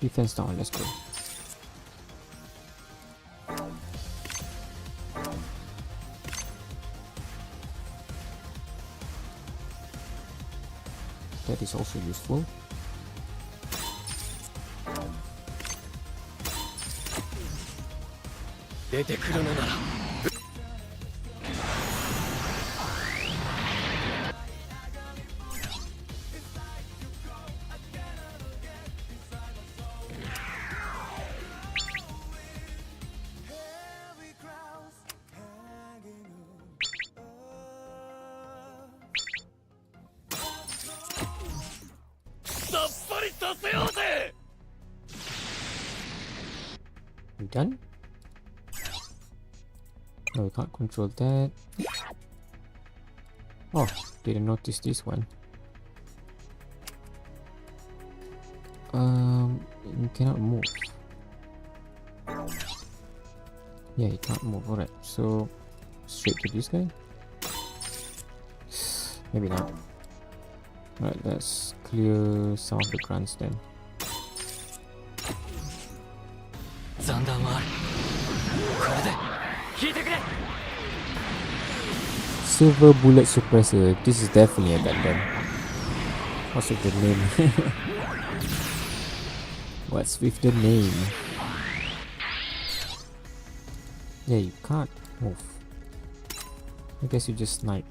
Defense down, let's go. That is also useful. ぱりさせようぜ。 You done? No, we can't control that. Oh, didn't notice this one. You cannot move. Yeah, you can't move. Alright, so straight to this guy? Maybe not. Alright, let's clear some of the grunts then. 残弾はある。これで引いてくれ。 Silver Bullet Suppressor. This is definitely a Gundam. What's with the name? What's with the name? Yeah, you can't move. I guess you just snipe.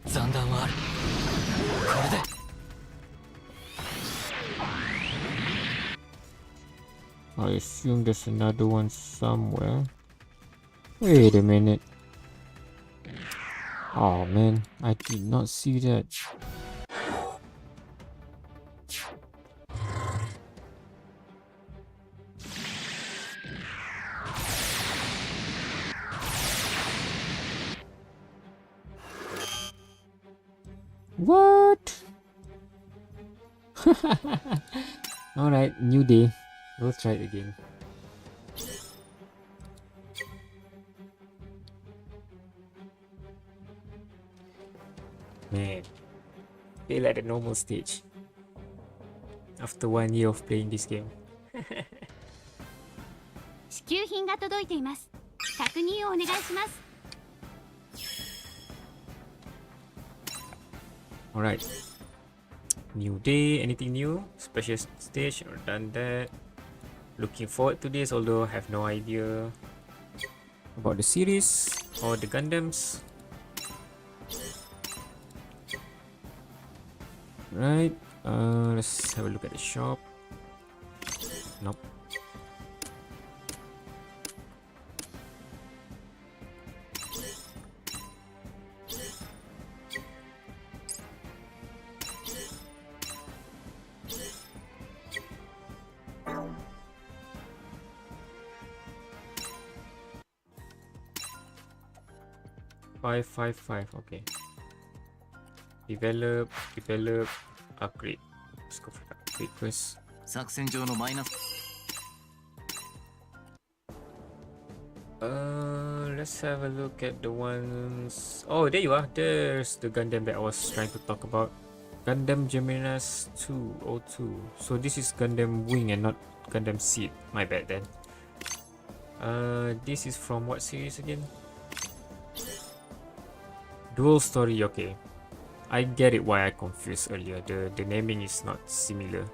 残弾はある。これで I assume there's another one somewhere. Wait a minute. Oh man, I did not see that. What? Alright, new day. We'll try it again. Man, feel like the normal stage. After 1 year of playing this game. 支給品が届いています。確認をお願いします。 Alright. New day, anything new? Special stage, or done that. Looking forward to this, although I have no idea about the series or the Gundams. Right, let's have a look at the shop. Nope. Five. Okay. Develop, upgrade. Let's go for the upgrade first. 作戦上のマイナス。 Let's have a look at the ones. Oh, there you are. There's the Gundam that I was trying to talk about. Gundam Geminas 202. So this is Gundam Wing and not Gundam Seed. My bad then. This is from what series again? Dual Story. Okay, I get it why I confused earlier. The naming is not similar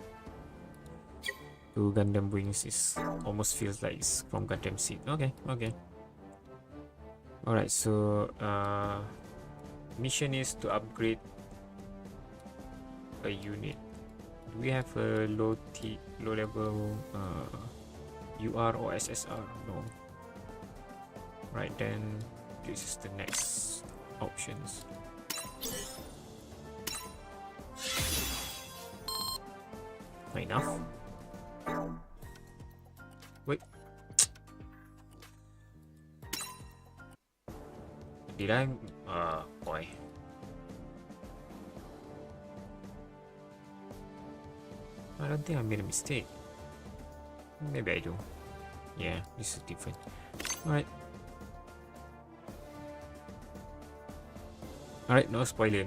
to Gundam Wings. Is almost feels like it's from Gundam Seed. Okay. Alright, so mission is to upgrade a unit. Do we have a low level UR or SSR? No. Right, then this is the next options. Not enough. Wait. Did I? Boy. I don't think I made a mistake. Maybe I do. Yeah, this is different. Alright. Alright, no spoiler.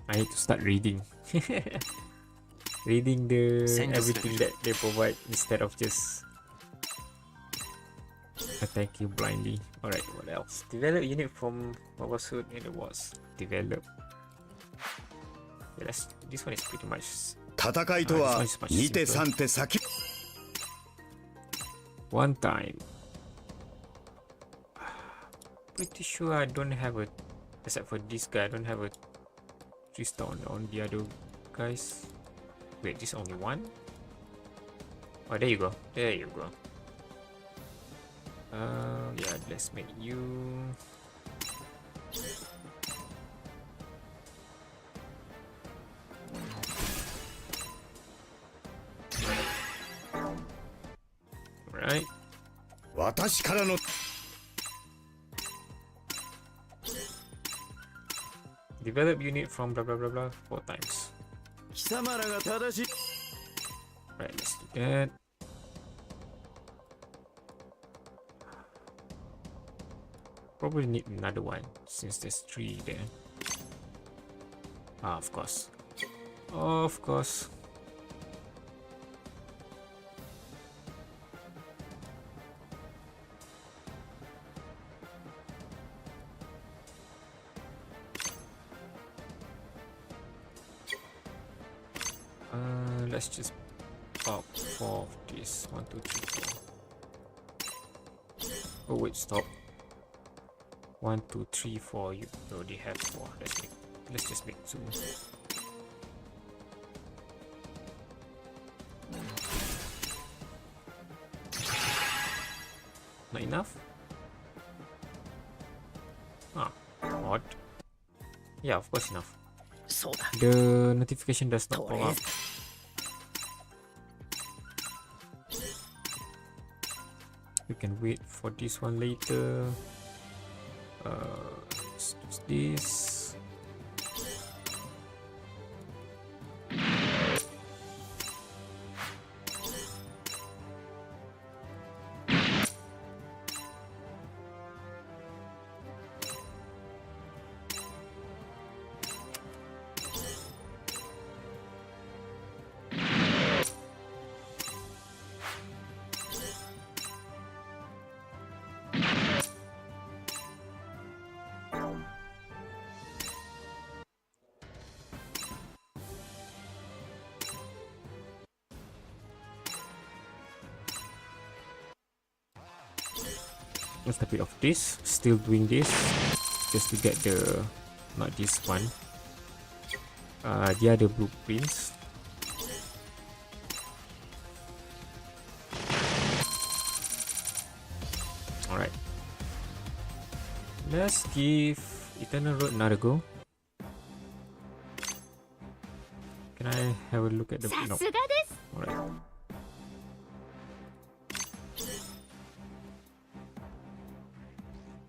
I need to start reading. Reading the everything that they provide instead of just attack you blindly. Alright, what else? Develop unit from what was it? It was develop. Yeah, this one is pretty much. 戦いとは2手3手先 One time. Pretty sure I don't have a, except for this guy, I don't have a 3-star on the other guys. Wait, this only one? Oh, there you go. There you go. Yeah, let's make you. Right. 私からの Develop unit from blah blah blah blah 4 times. 貴様らが正しい Right, let's do that. Probably need another one since there's 3 there. Ah, of course. Of course. Let's just pop 4 of this. 1, 2, 3, 4. Oh wait, stop. 1, 2, 3, 4. You already have 4. Let's just make 2. Not enough? Ah, odd. Yeah, of course enough. そうだ The notification does not と pop りあえ up. ず We can wait for this one later. Let's use this. Just a bit of this. Still doing this just to get the, not this one, the other blueprints. Alright, let's give Eternal Road another go. Can I have a look at the さ no. すがです Alright.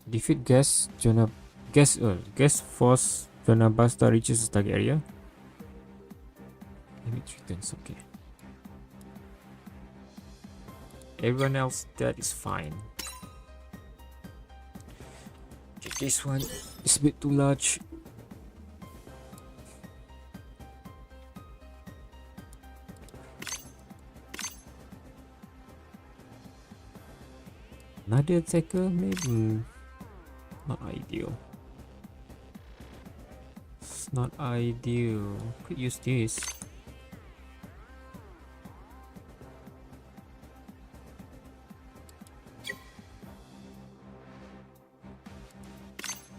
Defeat gas force Jonah Basta reaches the target area. Image returns, okay. Everyone else that is fine. Okay, this one is a bit too large. Another attacker, maybe. Not ideal. It's not ideal. Could use this.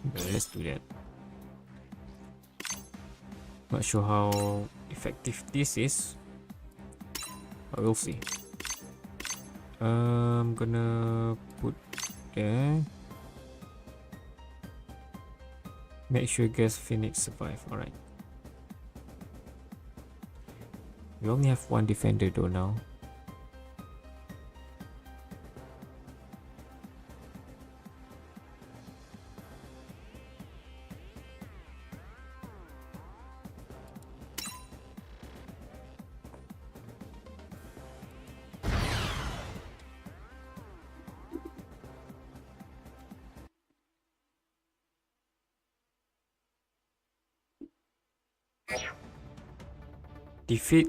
Okay, let's do that. Not sure how effective this is, but we'll see. I'm gonna put there. Make sure Gas Phoenix survive. Alright. We only have one defender though now. Defeat.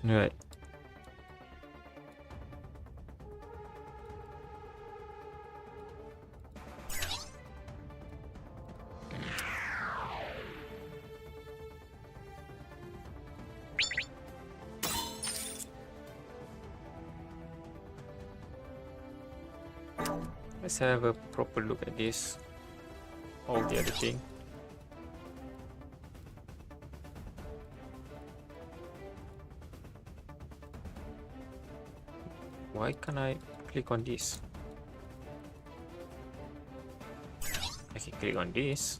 Alright. Let's have a proper look at this. All the other thing. Why can't I click on this? I can click on this.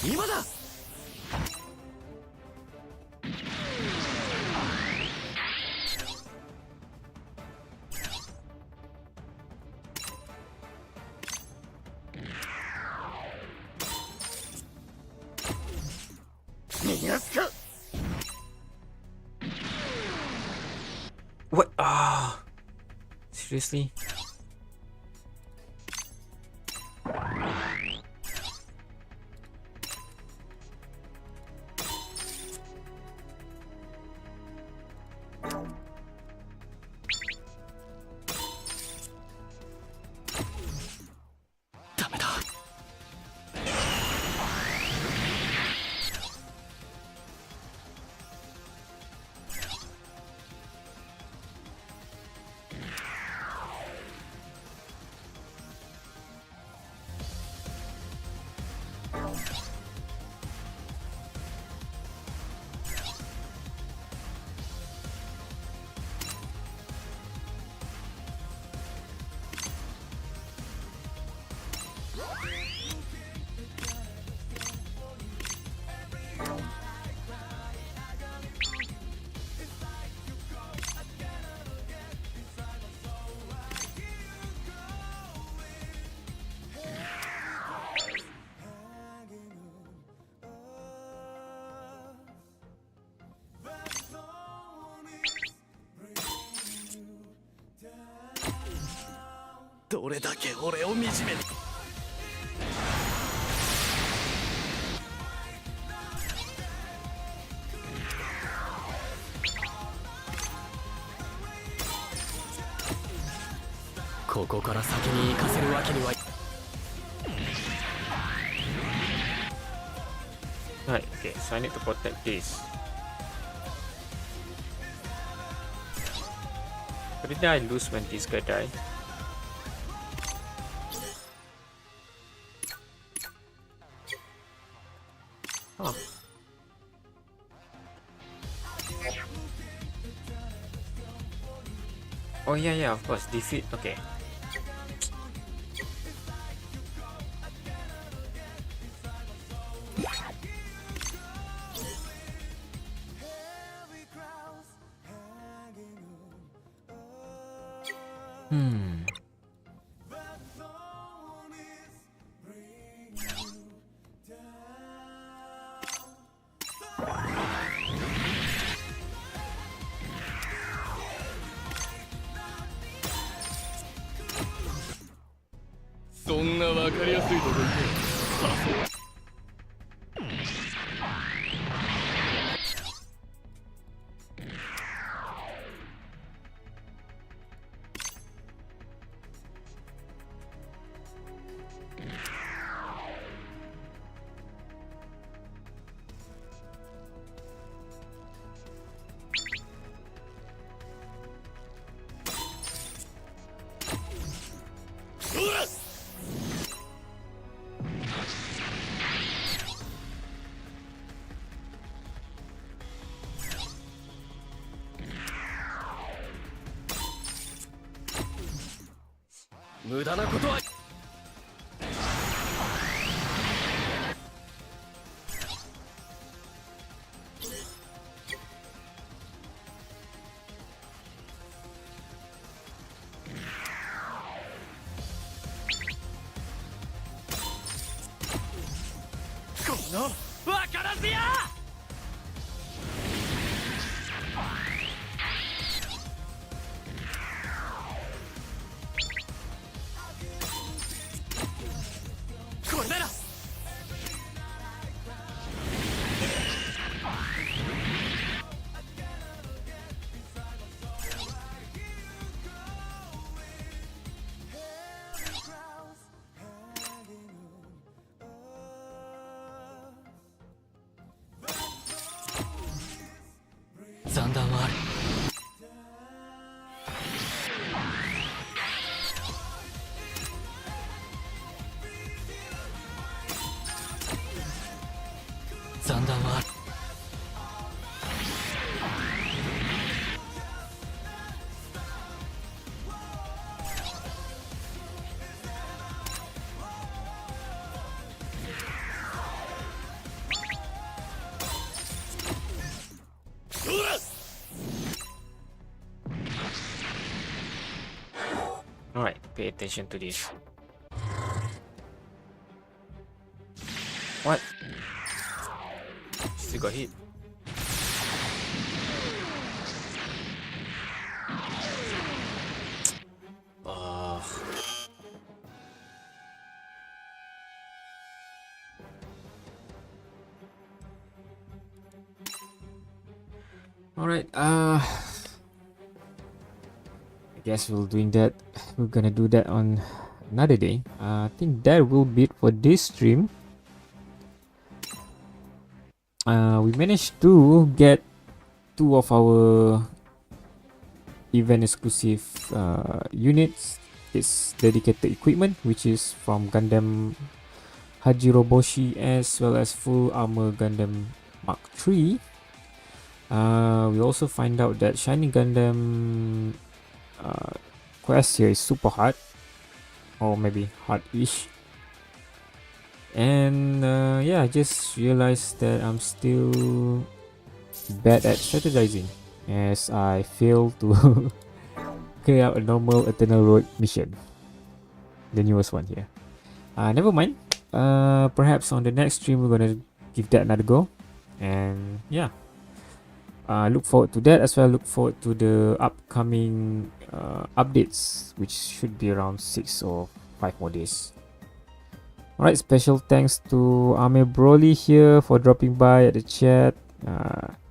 今だ。逃がすか。 What? Ah, seriously?どれだけ俺を惨めに。ここから先に行かせるわけにはい。 Right, okay, so I need to protect this. But did I lose when this guy died? Huh. Oh yeah, of course, defeat, okay. Hmm. Muda 無駄なことは。 こぞ分からずや。これなら残弾はある。残弾はある。Alright, pay attention to this. What? Still got hit. Ah. Alright, I guess we're gonna do that on another day. I think that will be it for this stream. We managed to get 2 of our event exclusive units. It's dedicated equipment, which is from Gundam Hajiroboshi as well as full armor Gundam Mark III. We also find out that Shining Gundam quest here is super hard, or maybe hard-ish. And yeah, I just realized that I'm still bad at strategizing, as I failed to clear out a normal Eternal Road mission, the newest one here. Never mind. Perhaps on the next stream we're gonna give that another go, and yeah. Look forward to that as well. Look forward to the upcoming updates, which should be around 6 or 5 more days. Alright, special thanks to Ame Broly here for dropping by at the chat.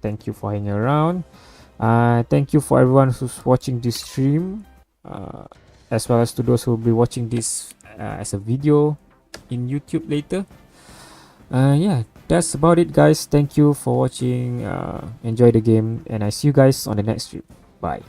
Thank you for hanging around. Thank you for everyone who's watching this stream, as well as to those who will be watching this as a video in YouTube later. Yeah, that's about it, guys. Thank you for watching. Enjoy the game, and I see you guys on the next stream. Bye.